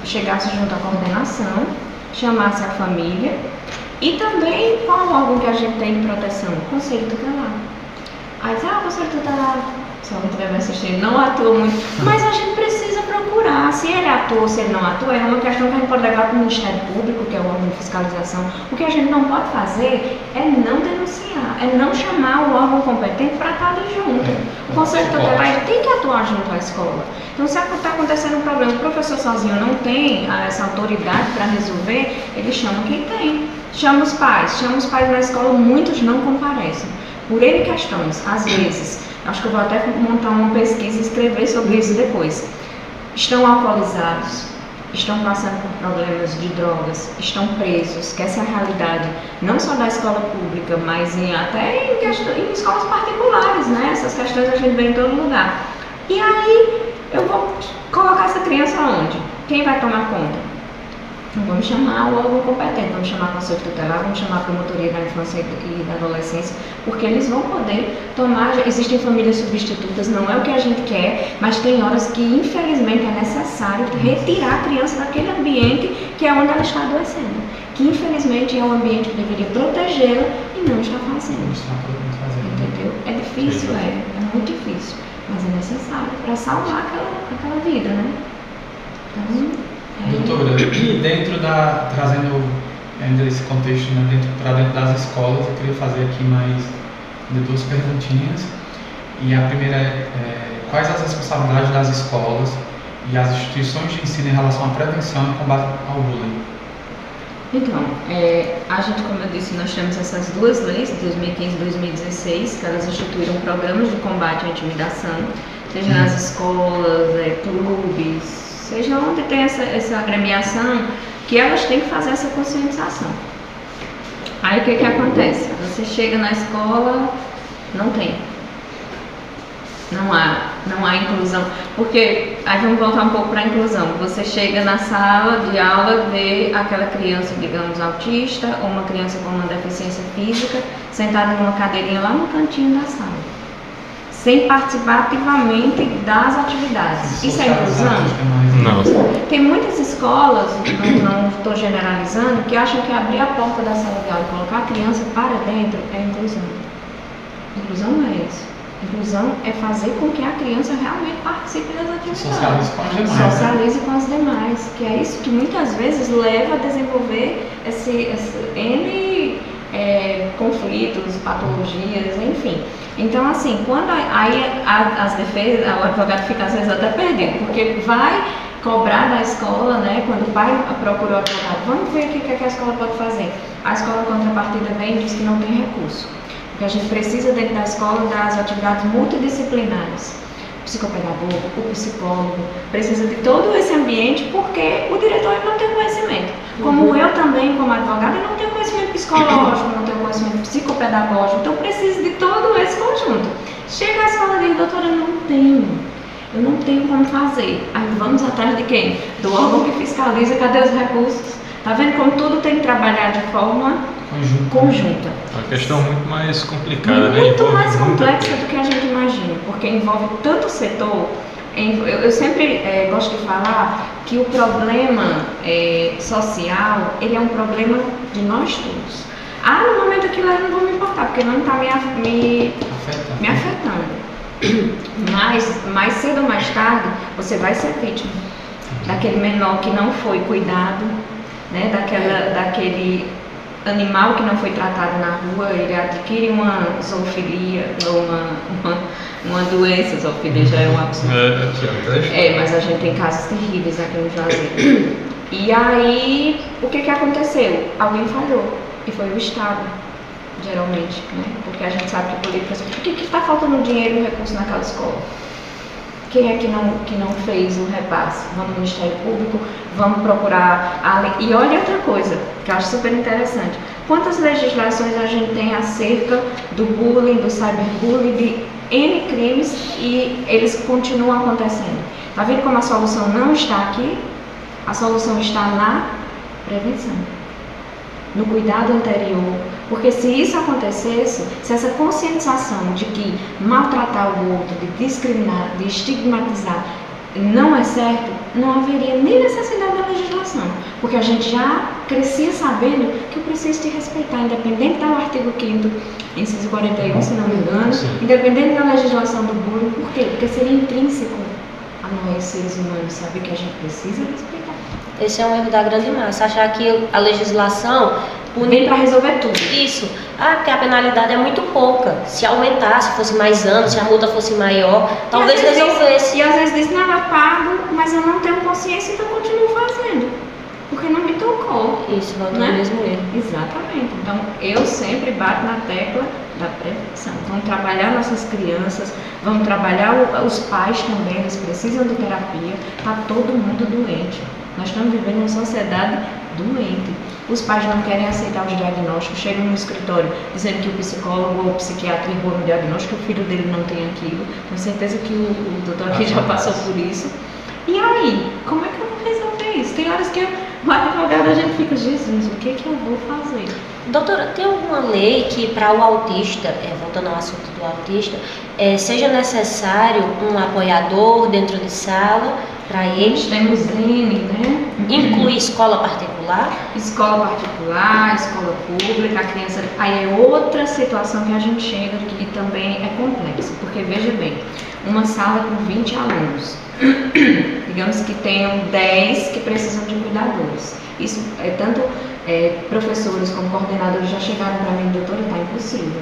chegasse junto à coordenação, chamasse a família e também qual órgão que a gente tem de proteção? O Conselho Tutelar. Aí diz, o Conselho Tutelar, se alguém estiver me assistindo, não atua muito, mas a gente precisa procurar. Se ele atua ou se ele não atua, é uma questão que a gente pode levar para o Ministério Público, que é o órgão de fiscalização. O que a gente não pode fazer é não denunciar, é não chamar o órgão competente para estar ali junto. O Conselho Tutelar tem que atuar junto à escola. Então, se está acontecendo um problema, o professor sozinho não tem essa autoridade para resolver, ele chama quem tem. Chama os pais na escola, muitos não comparecem. Por N questões, às vezes, acho que eu vou até montar uma pesquisa e escrever sobre isso depois. Estão alcoolizados, estão passando por problemas de drogas, estão presos, que essa é a realidade, não só da escola pública, mas até em escolas particulares, né? Essas questões a gente vê em todo lugar. E aí, eu vou colocar essa criança onde? Quem vai tomar conta? Vamos chamar o órgão competente, vamos chamar o conselho tutelar, vamos chamar a promotoria da infância e da adolescência, porque eles vão poder tomar. Existem famílias substitutas, não é o que a gente quer, mas tem horas que infelizmente é necessário retirar a criança daquele ambiente que é onde ela está adoecendo, que infelizmente é um ambiente que deveria protegê-la e não está fazendo. Entendeu? É difícil, é muito difícil, mas é necessário para salvar aquela vida, né? Então, doutora, e trazendo ainda esse contexto, né, para dentro das escolas, eu queria fazer aqui mais de 2 perguntinhas. E a primeira quais as responsabilidades das escolas e as instituições de ensino em relação à prevenção e combate ao bullying? Então, a gente, como eu disse, nós temos essas 2 leis, 2015 e 2016, que elas instituíram programas de combate à intimidação, seja nas escolas, clubes, seja onde tem essa agremiação, que elas têm que fazer essa conscientização. Aí o que acontece? Você chega na escola, não tem. Não há inclusão. Porque, aí vamos voltar um pouco para a inclusão. Você chega na sala de aula, vê aquela criança, digamos, autista, ou uma criança com uma deficiência física, sentada numa cadeirinha lá no cantinho da sala, sem participar ativamente das atividades. Isso é inclusão? Não. Tem muitas escolas, não estou generalizando, que acham que abrir a porta da sala de aula e colocar a criança para dentro é inclusão. Inclusão não é isso. Inclusão é fazer com que a criança realmente participe das atividades. Socialize com as demais. Socialize com as demais, que é isso que muitas vezes leva a desenvolver N conflitos, patologias, enfim. Então, assim, quando aí as defesas, o advogado fica às vezes até perdido, porque vai cobrar da escola, né? Quando o pai procurou o advogado, vamos ver o que a escola pode fazer. A escola, contrapartida, vem e diz que não tem recurso. Porque a gente precisa, dentro da escola, das atividades multidisciplinares. O psicopedagogo, o psicólogo, precisa de todo esse ambiente, porque o diretor não tem conhecimento. Como eu também, como advogada, não tenho conhecimento psicológico, não tenho conhecimento psicopedagógico, então preciso de todo esse conjunto. Chega à escola e diz, doutora, eu não tenho como fazer. Aí vamos atrás de quem? Do órgão que fiscaliza, cadê os recursos? Tá vendo como tudo tem que trabalhar de forma conjunta. É uma questão muito mais complicada, né? Muito mais complexa do que a gente imagina, porque envolve tanto setor. Eu sempre gosto de falar que o problema social, ele é um problema de nós todos. No momento aquilo eu não vou me importar, porque não está me afetando. Mas mais cedo ou mais tarde, você vai ser vítima daquele menor que não foi cuidado, né? Daquele animal que não foi tratado na rua, ele adquire uma zoofilia ou uma doença. Zoofilia já é um absurdo. Mas a gente tem casos terríveis aqui no Juazeiro. E aí, o que aconteceu? Alguém falhou, e foi o Estado, geralmente, né? Porque a gente sabe que políticas... Por que está faltando dinheiro e recurso naquela escola? Quem é que não fez um repasse? Vamos no Ministério Público, vamos procurar a lei. E olha outra coisa, que eu acho super interessante. Quantas legislações a gente tem acerca do bullying, do cyberbullying, de N crimes, e eles continuam acontecendo? Tá vendo como a solução não está aqui? A solução está na prevenção, no cuidado anterior. Porque se isso acontecesse, se essa conscientização de que maltratar o outro, de discriminar, de estigmatizar não é certo, não haveria nem necessidade da legislação. Porque a gente já crescia sabendo que eu preciso te respeitar, independente do artigo 5º, inciso 41, se não me engano, independente da legislação do bullying. Por quê? Porque seria intrínseco a nós, seres humanos, saber que a gente precisa respeitar. Esse é um erro da grande massa, achar que a legislação vem para resolver tudo. Isso. Porque a penalidade é muito pouca. Se aumentasse, fosse mais anos, se a multa fosse maior, talvez resolvesse. E às vezes diz, não, eu pago, mas eu não tenho consciência, então eu continuo fazendo. Porque não me tocou. Isso, volta no mesmo erro. Exatamente. Então, eu sempre bato na tecla da prevenção. Vamos trabalhar nossas crianças, vamos trabalhar os pais também, eles precisam de terapia. Está todo mundo doente. Nós estamos vivendo uma sociedade doente. Os pais não querem aceitar os diagnósticos, chegam no escritório dizendo que o psicólogo ou o psiquiatra errou no diagnóstico, que o filho dele não tem aquilo. Tenho certeza que o doutor aqui já passou por isso. E aí, como é que eu vou resolver isso? Tem horas que o advogado a gente fica, Jesus, o que eu vou fazer? Doutora, tem alguma lei que para o autista, voltando ao assunto do autista, seja necessário um apoiador dentro de sala para Nós ele? temos N, né? Inclui escola particular? Escola particular, escola pública, a criança. Aí é outra situação que a gente chega que também é complexa, porque veja bem, uma sala com 20 alunos, digamos que tenham 10 que precisam de cuidadores. Isso é tanto professores como coordenadores já chegaram para mim, doutora, está impossível.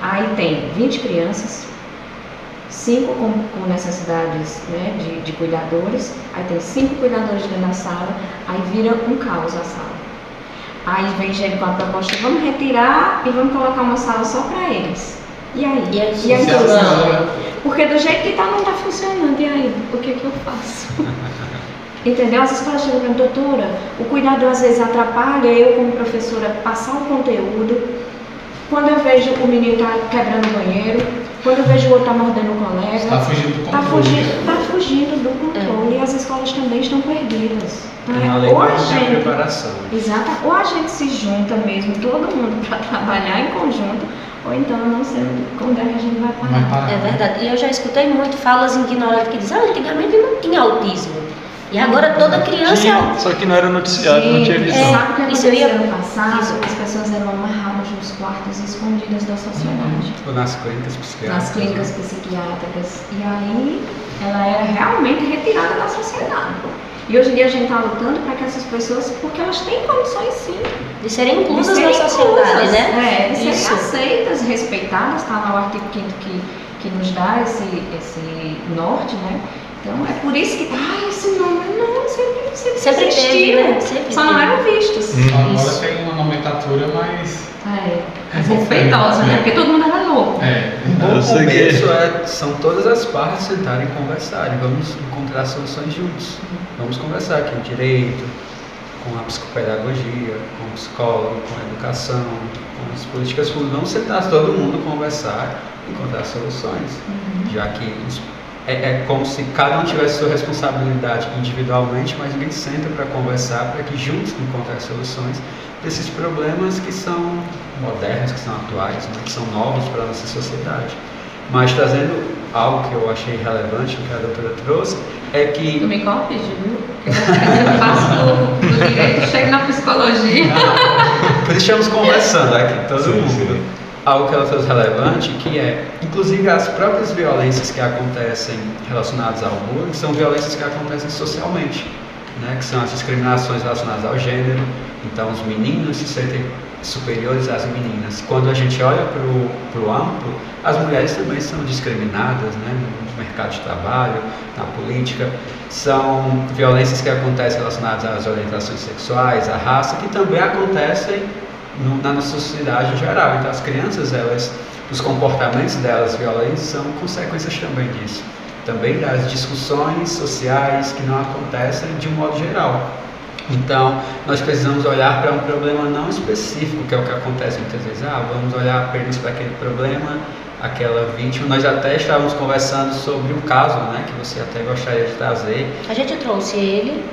Aí tem 20 crianças, 5 com necessidades, né, de cuidadores, aí tem 5 cuidadores dentro da sala, aí vira um caos a sala. Aí vem gente com a proposta, vamos retirar e vamos colocar uma sala só para eles. E aí? E aí, Não. Porque do jeito que está não está funcionando, e aí? O que eu faço? Entendeu? As escolas chegam para mim, doutora, o cuidador às vezes atrapalha eu como professora passar o conteúdo. Quando eu vejo o menino está quebrando o banheiro, quando eu vejo o outro está mordendo o colega, Está fugindo do controle. Está fugindo do controle e as escolas também estão perdidas. Tem uma Né? lei Ou a mais de gente, preparação. exato, ou a gente se junta mesmo, todo mundo, para trabalhar em conjunto, ou então eu não sei quando é que a gente vai parar. Vai parar. É verdade. E eu já escutei muito falas ignorantes que dizem, antigamente não tinha autismo. E agora toda criança é autista. Só que não era noticiado, não tinha visão. Sabe o que Isso eu ia- aconteceu no passado? Isso. As pessoas eram amarradas nos quartos escondidas da sociedade. Ou nas clínicas psiquiátricas. Nas clínicas psiquiátricas. E aí ela era realmente retirada da sociedade. E hoje em dia a gente está lutando para que essas pessoas, porque elas têm condições sim, De serem de inclusas serem na sociedade, inclusas, né? de serem Isso. aceitas, respeitadas, está lá o artigo 5º que nos dá esse norte, né? Então é por isso que, esse nome não, sempre Teve, existiu, né? Sempre só não teve. eram vistos. Agora Isso. tem uma nomenclatura mais. Respeitosa, né? Porque todo mundo era louco. Um bom Eu sei que- começo são todas as partes sentarem e conversarem. Vamos encontrar soluções juntos. Vamos conversar aqui o direito, com a psicopedagogia, com o psicólogo, com a educação, com as políticas públicas. Vamos sentar todo mundo, conversar e encontrar soluções. Já que é como se cada um tivesse sua responsabilidade individualmente, mas ninguém senta para conversar, para que juntos encontrem soluções desses problemas que são modernos, que são atuais, né, que são novos para a nossa sociedade. Mas trazendo algo que eu achei relevante, que a doutora trouxe, é Tu que me corrige, viu? Eu passo do direito, chego na psicologia. por isso estamos conversando aqui, todo Sim, mundo. sim. Algo que ela trouxe relevante, que é, inclusive as próprias violências que acontecem relacionadas ao bullying, são violências que acontecem socialmente, né? Que são as discriminações relacionadas ao gênero. Então, os meninos se sentem superiores às meninas. Quando a gente olha para o amplo, as mulheres também são discriminadas, né? No mercado de trabalho, na política. São violências que acontecem relacionadas às orientações sexuais, à raça, que também acontecem na nossa sociedade em geral. Então as crianças, os comportamentos delas violentos são consequências também disso. Também das discussões sociais que não acontecem de um modo geral. Então nós precisamos olhar para um problema não específico, que é o que acontece muitas vezes. Vamos olhar apenas para aquele problema, aquela vítima. Nós até estávamos conversando sobre um caso, né, que você até gostaria de trazer. A gente trouxe ele.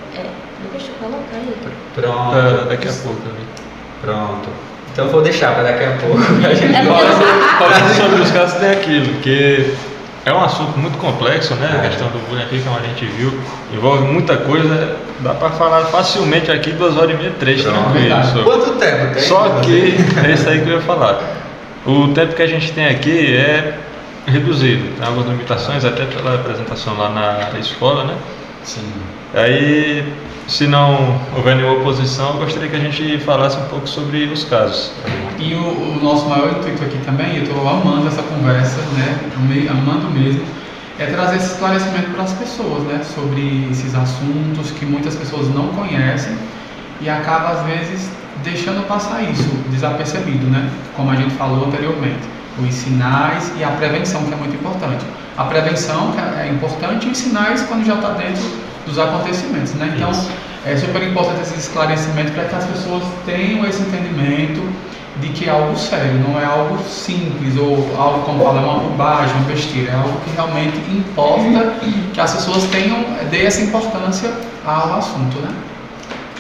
Deixa eu colocar aí. Pronto. Daqui a pouco também. Pronto. Então eu vou deixar para daqui a pouco a gente É pode. Falando sobre os casos, tem aquilo, que é um assunto muito complexo, né? A questão do bullying aqui, como a gente viu, envolve muita coisa, dá para falar facilmente aqui 2 horas e meia, 3, tranquilo. sobre. Quanto tempo tem? Só que é isso aí que eu ia falar. O tempo que a gente tem aqui é reduzido, tem algumas limitações, até pela apresentação lá na escola, né? Sim. Aí, se não houver nenhuma oposição, eu gostaria que a gente falasse um pouco sobre os casos. E o nosso maior intuito aqui também, eu estou amando essa conversa, né? Amando mesmo, é trazer esse esclarecimento para as pessoas, né? Sobre esses assuntos que muitas pessoas não conhecem e acaba às vezes deixando passar isso desapercebido, né? Como a gente falou anteriormente, os sinais e a prevenção, que é muito importante. A prevenção que é importante e os sinais quando já está dentro dos acontecimentos, né? Então é super importante esse esclarecimento para que as pessoas tenham esse entendimento de que é algo sério, não é algo simples ou algo como falar uma bobagem, uma besteira, é algo que realmente importa que as pessoas dê essa importância ao assunto, né?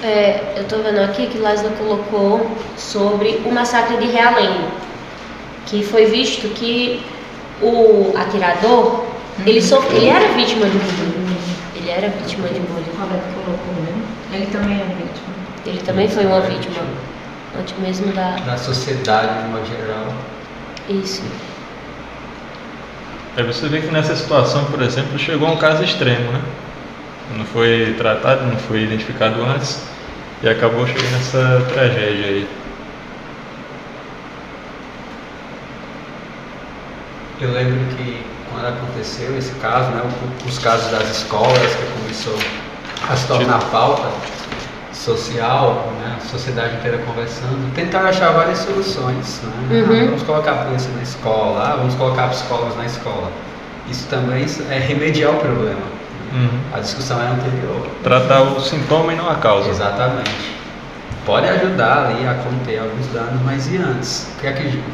Eu estou vendo aqui que Lázaro colocou sobre o massacre de Realengo, que foi visto que o atirador, ele era vítima de bullying. Ele era vítima de bullying. O Roberto colocou, né? Ele também é vítima. Ele também foi uma vítima, antes mesmo Da sociedade, de modo geral. Isso. Você vê que nessa situação, por exemplo, chegou a um caso extremo, né? Não foi tratado, não foi identificado antes e acabou chegando nessa tragédia aí. Eu lembro que quando aconteceu esse caso, né, os casos das escolas, que começou a se tornar pauta social, né, a sociedade inteira conversando, tentaram achar várias soluções. Né? Vamos colocar a polícia na escola, vamos colocar psicólogos na escola. Isso também é remediar o problema. A discussão é anterior. Tratar o sintoma e não a causa. Exatamente. Pode ajudar ali a conter alguns danos, mas e antes? O que é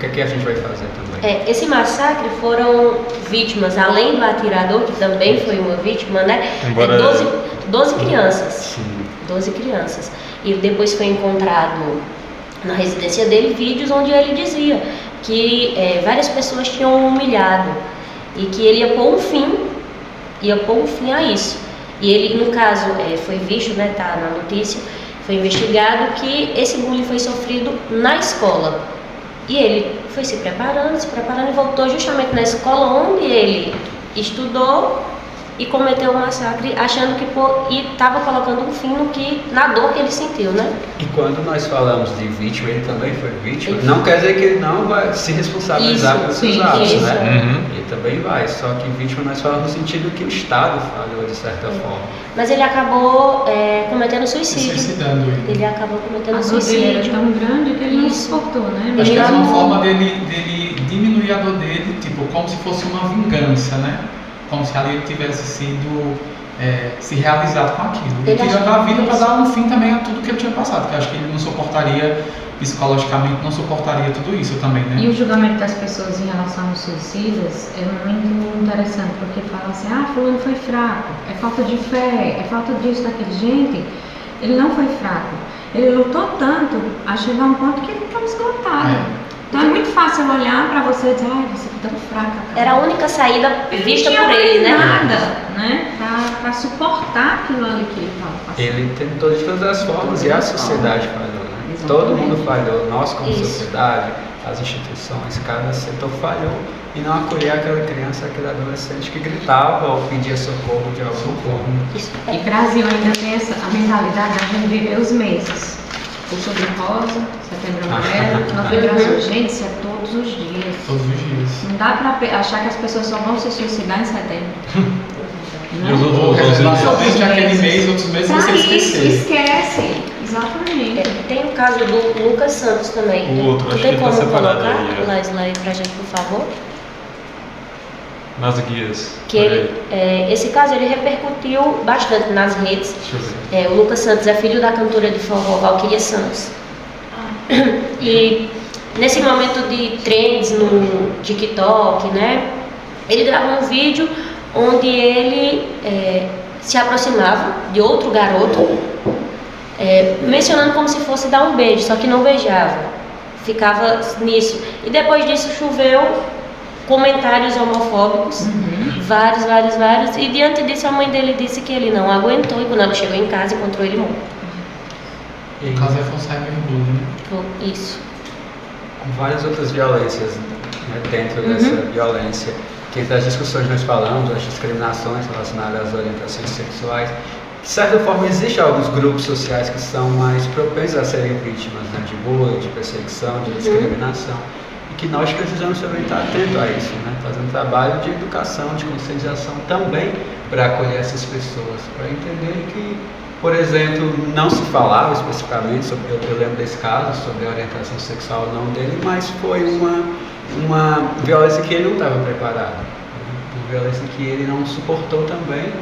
que a gente vai fazer também? Esse massacre foram vítimas, além do atirador, que também foi uma vítima, né? 12 crianças. Sim. 12 crianças. E depois foi encontrado na residência dele vídeos onde ele dizia que várias pessoas tinham humilhado e que ele ia pôr um fim a isso. E ele, no caso, foi visto, né, tá na notícia, foi investigado que esse bullying foi sofrido na escola. E ele foi se preparando e voltou justamente na escola onde ele estudou e cometeu o massacre, achando que estava colocando um fim na dor que ele sentiu, né? E quando nós falamos de vítima, ele também foi vítima, não quer dizer que ele não vai se responsabilizar pelos seus atos, né? Ele também vai, só que vítima nós falamos no sentido que o Estado falhou de certa forma. Mas ele acabou cometendo suicídio. Suicidando Ele acabou cometendo A dor dele suicídio. era tão grande que ele não suportou, né? Acho que Ele era uma não- forma dele diminuir a dor dele, tipo, como se fosse uma vingança, né? Como se ali ele tivesse sido se realizado com aquilo. E Ele tirando acha a vida que para isso- dar um fim também a tudo que ele tinha passado, porque eu acho que ele não suportaria, psicologicamente, não suportaria tudo isso também, né? E o julgamento das pessoas em relação aos suicidas é muito interessante, porque fala assim, fulano foi fraco, é falta de fé, é falta disso, daquele. Gente, ele não foi fraco. Ele lutou tanto a chegar a um ponto que ele estava esgotado. Então é muito fácil olhar pra você e dizer, você tá tão fraca, cara. Era a única saída vista não tinha por ele, né? nada, né? Pra suportar aquilo ali que ele estava passando. Ele tentou de todas as formas e a sociedade falhou, né? Exatamente. Todo mundo falhou, nós como Isso. sociedade, as instituições, cada setor falhou e não acolher aquela criança, aquele adolescente que gritava ou pedia socorro de alguma forma. E Brasil ainda tem a mentalidade da gente viver os meses. Outubro rosa, setembro amarelo, novembro azul. Gente, isso é todos os dias. Todos os dias. Não dá pra achar que as pessoas só vão se suicidar em setembro. E os outros Somente aquele mês, outros meses Pra você isso, esquecer. esquece. Exatamente. Tem o caso do Lucas Santos também. O outro, Tu acho tem que tá como separado colocar aí, lá slide pra gente, por favor? Nas guias. Que esse caso ele repercutiu bastante nas redes. Deixa eu ver. O Lucas Santos é filho da cantora de forró Valquíria Santos. E nesse momento de trends no TikTok, né, ele gravou um vídeo onde ele se aproximava de outro garoto, mencionando como se fosse dar um beijo, só que não beijava, ficava nisso. E depois disso choveu comentários homofóbicos, vários, e diante disso a mãe dele disse que ele não aguentou e quando ela chegou em casa encontrou ele morto. No caso foi um cyberbullying, né? Isso. Várias outras violências, né, dentro dessa violência, que entre as discussões que nós falamos, as discriminações relacionadas às orientações sexuais, de certa forma existem alguns grupos sociais que são mais propensos a serem vítimas, né, de bullying, de perseguição, de discriminação, e que nós precisamos também estar atentos a isso, né, fazer um trabalho de educação, de conscientização também para acolher essas pessoas, para entender que, por exemplo, não se falava especificamente sobre, eu lembro desse caso, sobre a orientação sexual não dele, mas foi uma violência que ele não estava preparado, né? Uma violência que ele não suportou também,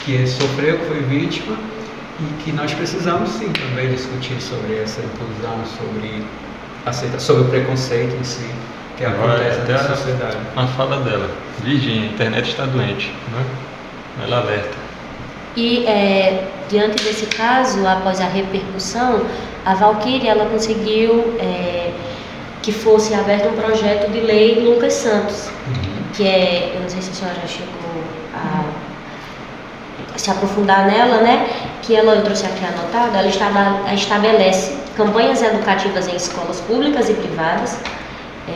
que ele sofreu, que foi vítima, e que nós precisamos sim também discutir sobre essa inclusão, sobre o preconceito em si, que acontece Até na sociedade. a fala dela. Virgínia, a internet está doente, né? Ela alerta. E diante desse caso, após a repercussão, a Valquíria ela conseguiu que fosse aberto um projeto de lei Lucas Santos, que eu não sei se a senhora chegou a se aprofundar nela, né? Que eu trouxe aqui anotado, ela estabelece campanhas educativas em escolas públicas e privadas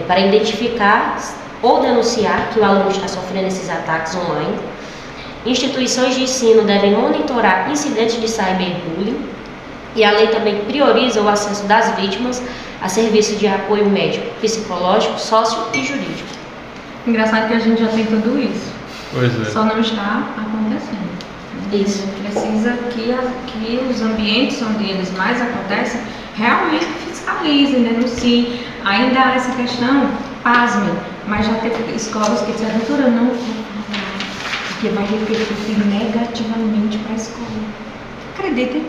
para identificar ou denunciar que o aluno está sofrendo esses ataques online. Instituições de ensino devem monitorar incidentes de cyberbullying e a lei também prioriza o acesso das vítimas a serviços de apoio médico, psicológico, sócio e jurídico. Engraçado que a gente já tem tudo isso, Pois é. só não está acontecendo. Isso. A gente precisa que os ambientes onde eles mais acontecem realmente fiscalizem, denunciem. Ainda há essa questão, pasmem, mas já teve escolas que disseram, doutora, não vou falar, porque vai repercutir negativamente para a escola. Acreditem.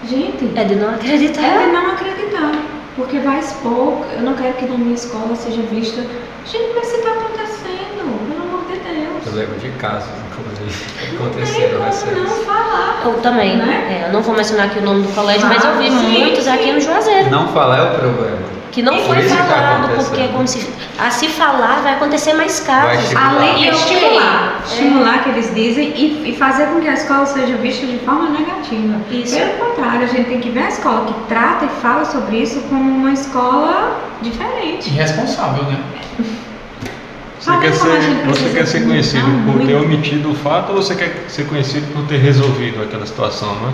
Gente, É de não acreditar. é de não acreditar, porque vai expor. Eu não quero que na minha escola seja vista. Gente, mas se está acontecendo, pelo amor de Deus. Eu lembro de casos, inclusive, que Não tem aconteceram como recentes. não falar. Eu também, Né? eu não vou mencionar aqui o nome do colégio, mas eu vi Sim, muitos aqui no Juazeiro. Não falar é o problema. Que não Por foi isso que tá falado, acontecendo. porque como se falar vai acontecer mais Vai casos. estimular. Além de estimular. estimular que eles dizem e fazer com que a escola seja vista de forma negativa. Isso. Pelo contrário, a gente tem que ver a escola que trata e fala sobre isso como uma escola diferente. Irresponsável, né? Você quer ser conhecido por ter omitido o fato ou você quer ser conhecido por ter resolvido aquela situação, né?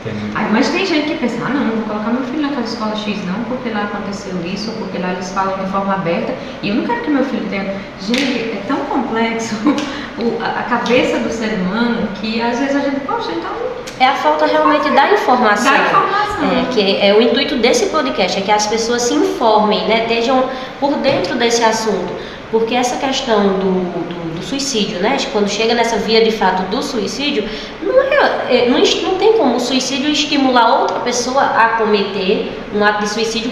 Tem muito. Ai, mas tem gente que pensa, não vou colocar meu filho naquela escola X não, porque lá aconteceu isso, ou porque lá eles falam de forma aberta, e eu não quero que meu filho tenha. Gente, é tão complexo a cabeça do ser humano que às vezes a gente, poxa, então. É a falta realmente da informação. Da informação. Que é o intuito desse podcast, é que as pessoas se informem, né, estejam por dentro desse assunto. Porque essa questão do suicídio, né, quando chega nessa via de fato do suicídio, não tem como o suicídio estimular outra pessoa a cometer, um ato de suicídio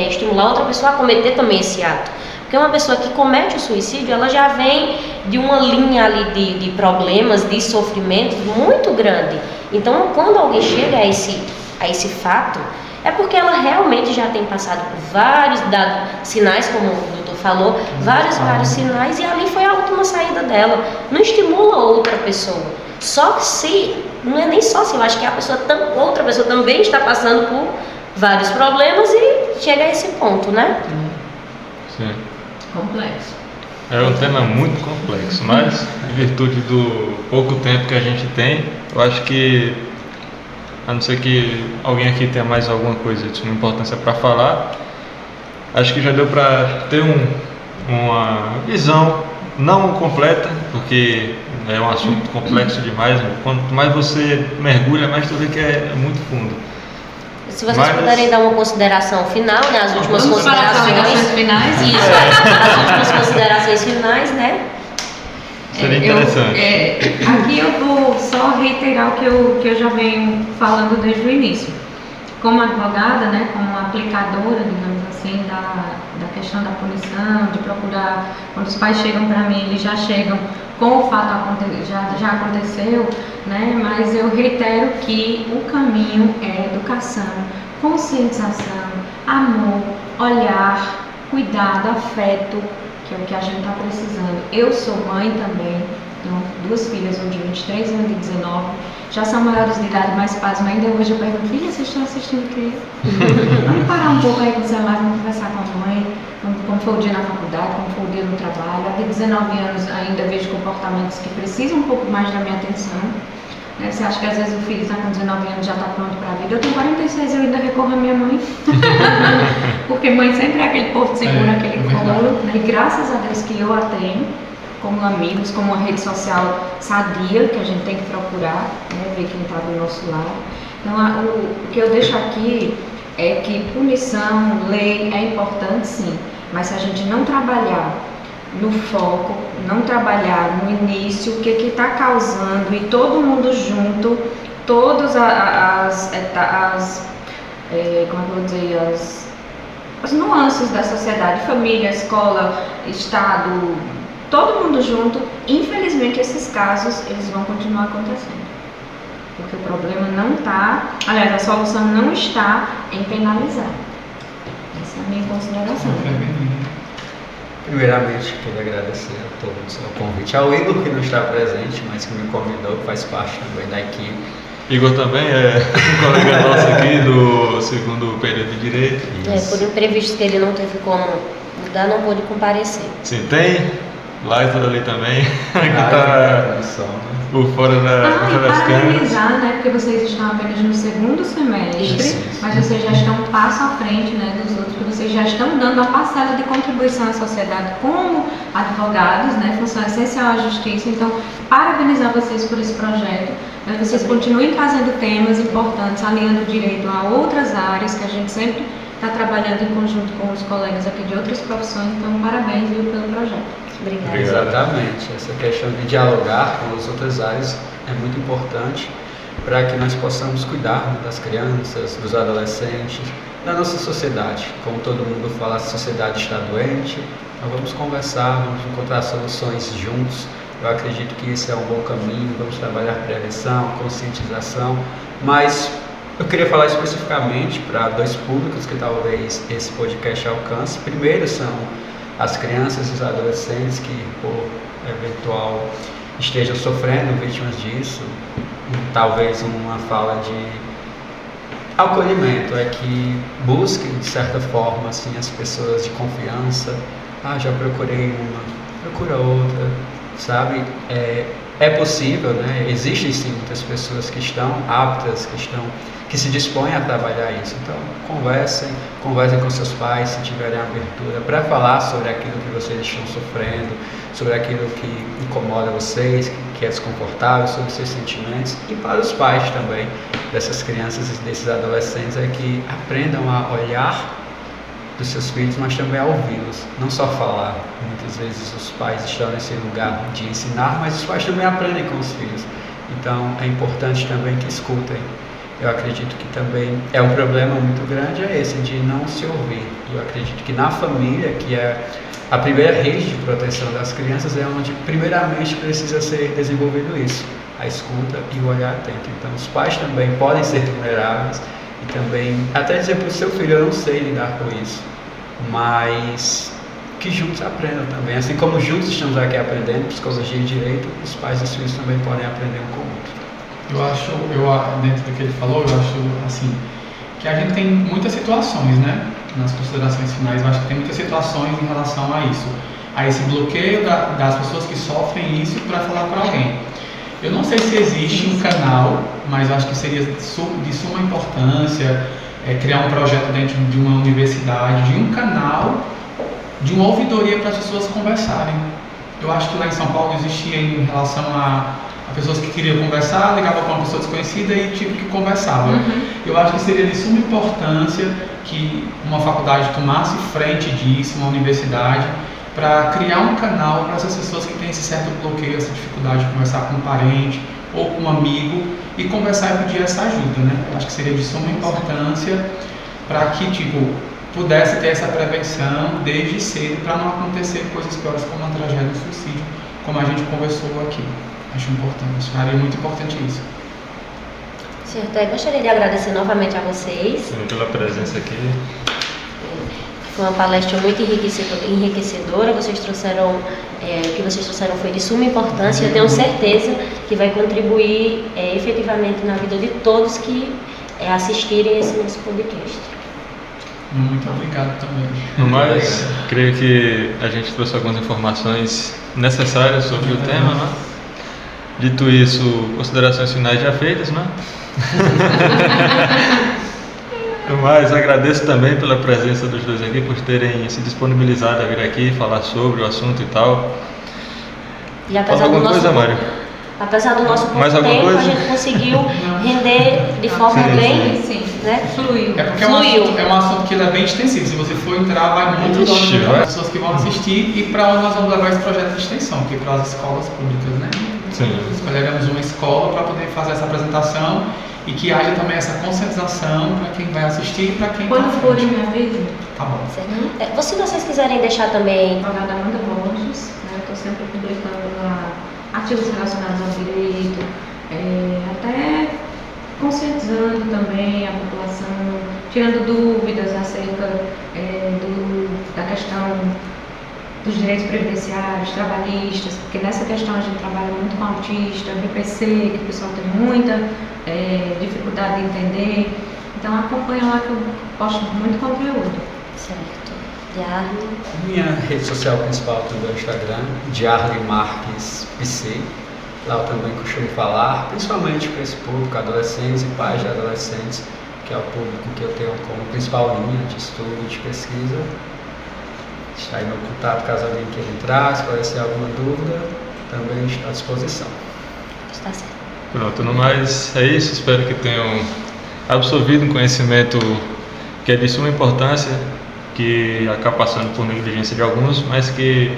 estimular outra pessoa a cometer também esse ato. Porque uma pessoa que comete o suicídio, ela já vem de uma linha ali de problemas, de sofrimentos muito grande. Então, quando alguém chega a esse fato, é porque ela realmente já tem passado por vários sinais, como o doutor falou, vários sinais, e ali foi a última saída dela. Não estimula outra pessoa. Só que se, não é nem só se, eu acho que outra pessoa também está passando por vários problemas e chega a esse ponto, né? Sim. Complexo. É um tema muito complexo, mas em virtude do pouco tempo que a gente tem, eu acho que, a não ser que alguém aqui tenha mais alguma coisa de suma importância para falar, acho que já deu para ter uma visão não completa, porque é um assunto complexo demais. Quanto mais você mergulha, mais tu vê que é muito fundo. Se vocês puderem dar uma consideração final, né, as últimas Vamos falar das considerações finais. Isso, as últimas considerações finais, né? Seria interessante. Aqui eu vou só reiterar o que eu já venho falando desde o início. Como advogada, né, como aplicadora, digamos assim, da questão da punição, de procurar, quando os pais chegam para mim, eles já chegam com o fato já aconteceu, né, mas eu reitero que o caminho é educação, conscientização, amor, olhar, cuidado, afeto, que é o que a gente está precisando. Eu sou mãe também, tenho 2 filhas, uma de 23 e uma de 19, já são maiores de idade, mas pasma, ainda hoje eu pergunto, filha, vocês estão assistindo o quê? Vamos parar um pouco aí com o celular, vamos conversar com a mãe, como foi o dia na faculdade, como foi o dia no trabalho. A de 19 anos ainda vejo comportamentos que precisam um pouco mais da minha atenção. Você acha que às vezes o filho está com 19 anos já está pronto para a vida? Eu tenho 46 e eu ainda recorro à minha mãe. Porque mãe sempre é aquele porto seguro, aquele colo. E graças a Deus que eu a tenho, como amigos, como uma rede social sadia, que a gente tem que procurar, né, ver quem está do nosso lado. Então, o que eu deixo aqui é que punição, lei é importante sim, mas se a gente não trabalhar no foco, não trabalhar no início, o que está causando, e todo mundo junto, todas as nuances da sociedade, família, escola, Estado, todo mundo junto, infelizmente esses casos eles vão continuar acontecendo. Porque o problema não está, aliás, a solução não está em penalizar. Essa é a minha consideração. Primeiramente, quero agradecer a todos o convite. Ao Igor, que não está presente, mas que me convidou, que faz parte também da equipe. Igor também é um colega nosso aqui do segundo período de Direito. Por imprevisto que ele não teve como mudar, não pôde comparecer. Sim, tem Laito ali também, que está por fora das câmeras. Parabenizar, né? Porque vocês estão apenas no segundo semestre, Isso. mas vocês já estão um passo à frente, né, dos outros, porque vocês já estão dando a parcela de contribuição à sociedade como advogados, né? Função essencial à justiça. Então, parabenizar vocês por esse projeto. Né, vocês continuem trazendo temas importantes, alinhando o direito a outras áreas que a gente sempre está trabalhando em conjunto com os colegas aqui de outras profissões. Então, parabéns, viu, pelo projeto. Obrigada. Exatamente. Essa questão de dialogar com as outras áreas é muito importante para que nós possamos cuidar das crianças, dos adolescentes, da nossa sociedade. Como todo mundo fala, a sociedade está doente, então vamos conversar, vamos encontrar soluções juntos. Eu acredito que esse é um bom caminho, vamos trabalhar prevenção, conscientização, mas eu queria falar especificamente para dois públicos que talvez esse podcast alcance. Primeiro são as crianças e os adolescentes que, por eventual, estejam sofrendo, vítimas disso. Talvez uma fala de acolhimento é que busquem, de certa forma, assim, as pessoas de confiança. Já procurei uma, procura outra, sabe? É possível, né? Existem sim muitas pessoas que estão aptas, que se dispõem a trabalhar isso. Então, conversem com seus pais, se tiverem abertura, para falar sobre aquilo que vocês estão sofrendo, sobre aquilo que incomoda vocês, que é desconfortável, sobre seus sentimentos. E para os pais também, dessas crianças e desses adolescentes, é que aprendam a olhar dos seus filhos, mas também a ouvi-los, não só falar. Muitas vezes os pais estão nesse lugar de ensinar, mas os pais também aprendem com os filhos. Então, é importante também que escutem. Eu acredito que também é um problema muito grande esse de não se ouvir. Eu acredito que na família, que é a primeira rede de proteção das crianças, é onde primeiramente precisa ser desenvolvido isso, a escuta e o olhar atento. Então os pais também podem ser vulneráveis e também até dizer para o seu filho: eu não sei lidar com isso, mas que juntos aprendam também. Assim como juntos estamos aqui aprendendo psicologia e direito, os pais e os filhos também podem aprender um com o outro. Dentro do que ele falou, eu acho assim, que a gente tem muitas situações, né, nas considerações finais. Eu acho que tem muitas situações em relação a isso, a esse bloqueio das pessoas que sofrem isso para falar para alguém. Eu não sei se existe um canal, mas eu acho que seria de suma importância criar um projeto dentro de uma universidade, de um canal, de uma ouvidoria para as pessoas conversarem. Eu acho que lá em São Paulo existia em relação a pessoas que queriam conversar, ligavam para uma pessoa desconhecida e tipo que conversava. Eu acho que seria de suma importância que uma faculdade tomasse frente disso, uma universidade, para criar um canal para essas pessoas que têm esse certo bloqueio, essa dificuldade de conversar com um parente ou com um amigo e conversar e pedir essa ajuda, né? Eu acho que seria de suma importância para que pudesse ter essa prevenção desde cedo, para não acontecer coisas piores como a tragédia do suicídio, como a gente conversou aqui. Acho importante, acho muito importante isso. Certo, eu gostaria de agradecer novamente a vocês Pela presença aqui. Foi uma palestra muito enriquecedora. Vocês trouxeram, o que vocês trouxeram foi de suma importância. Eu tenho certeza que vai contribuir efetivamente na vida de todos que assistirem esse nosso podcast. Muito obrigado também. Mas creio que a gente trouxe algumas informações necessárias sobre o tema, né? Dito isso, considerações finais já feitas, né? Mas agradeço também pela presença dos dois aqui, por terem se disponibilizado a vir aqui falar sobre o assunto e tal. E apesar Fala do alguma nosso coisa, Mário? Apesar do nosso pouco Mais alguma tempo, coisa? a gente conseguiu render de forma bem, Sim, né? fluiu. É porque Fluiu. é um assunto que ele é bem extensivo. Se você for entrar, vai muito longe para as pessoas que vão assistir e para onde nós vamos levar esse projeto de extensão, que é para as escolas públicas, né? Sim. Escolheremos uma escola para poder fazer essa apresentação e que haja também essa conscientização para quem vai assistir e para quem Quando tá à forem frente. me avisem. Tá bom. Certo? Se vocês quiserem deixar também Advogada Amanda Borges, né? Eu estou sempre artigos relacionados ao direito, até conscientizando também a população, tirando dúvidas acerca da questão dos direitos previdenciários, trabalhistas, porque nessa questão a gente trabalha muito com autista, BPC, que o pessoal tem muita dificuldade de entender. Então acompanha lá que eu posto muito conteúdo. Certo. Diarle. Minha rede social principal também é o Instagram, Diarle Marques PC. Lá eu também costumo falar, principalmente para esse público, adolescentes e pais de adolescentes, que é o público que eu tenho como principal linha de estudo e de pesquisa. Está aí meu contato, caso alguém queira entrar, esclarecer alguma dúvida, também estou à disposição. Está certo. Pronto, no mais é isso. Espero que tenham absorvido um conhecimento que é de suma importância, que acaba passando por negligência de alguns, mas que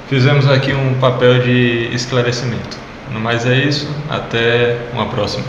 fizemos aqui um papel de esclarecimento. No mais é isso, até uma próxima.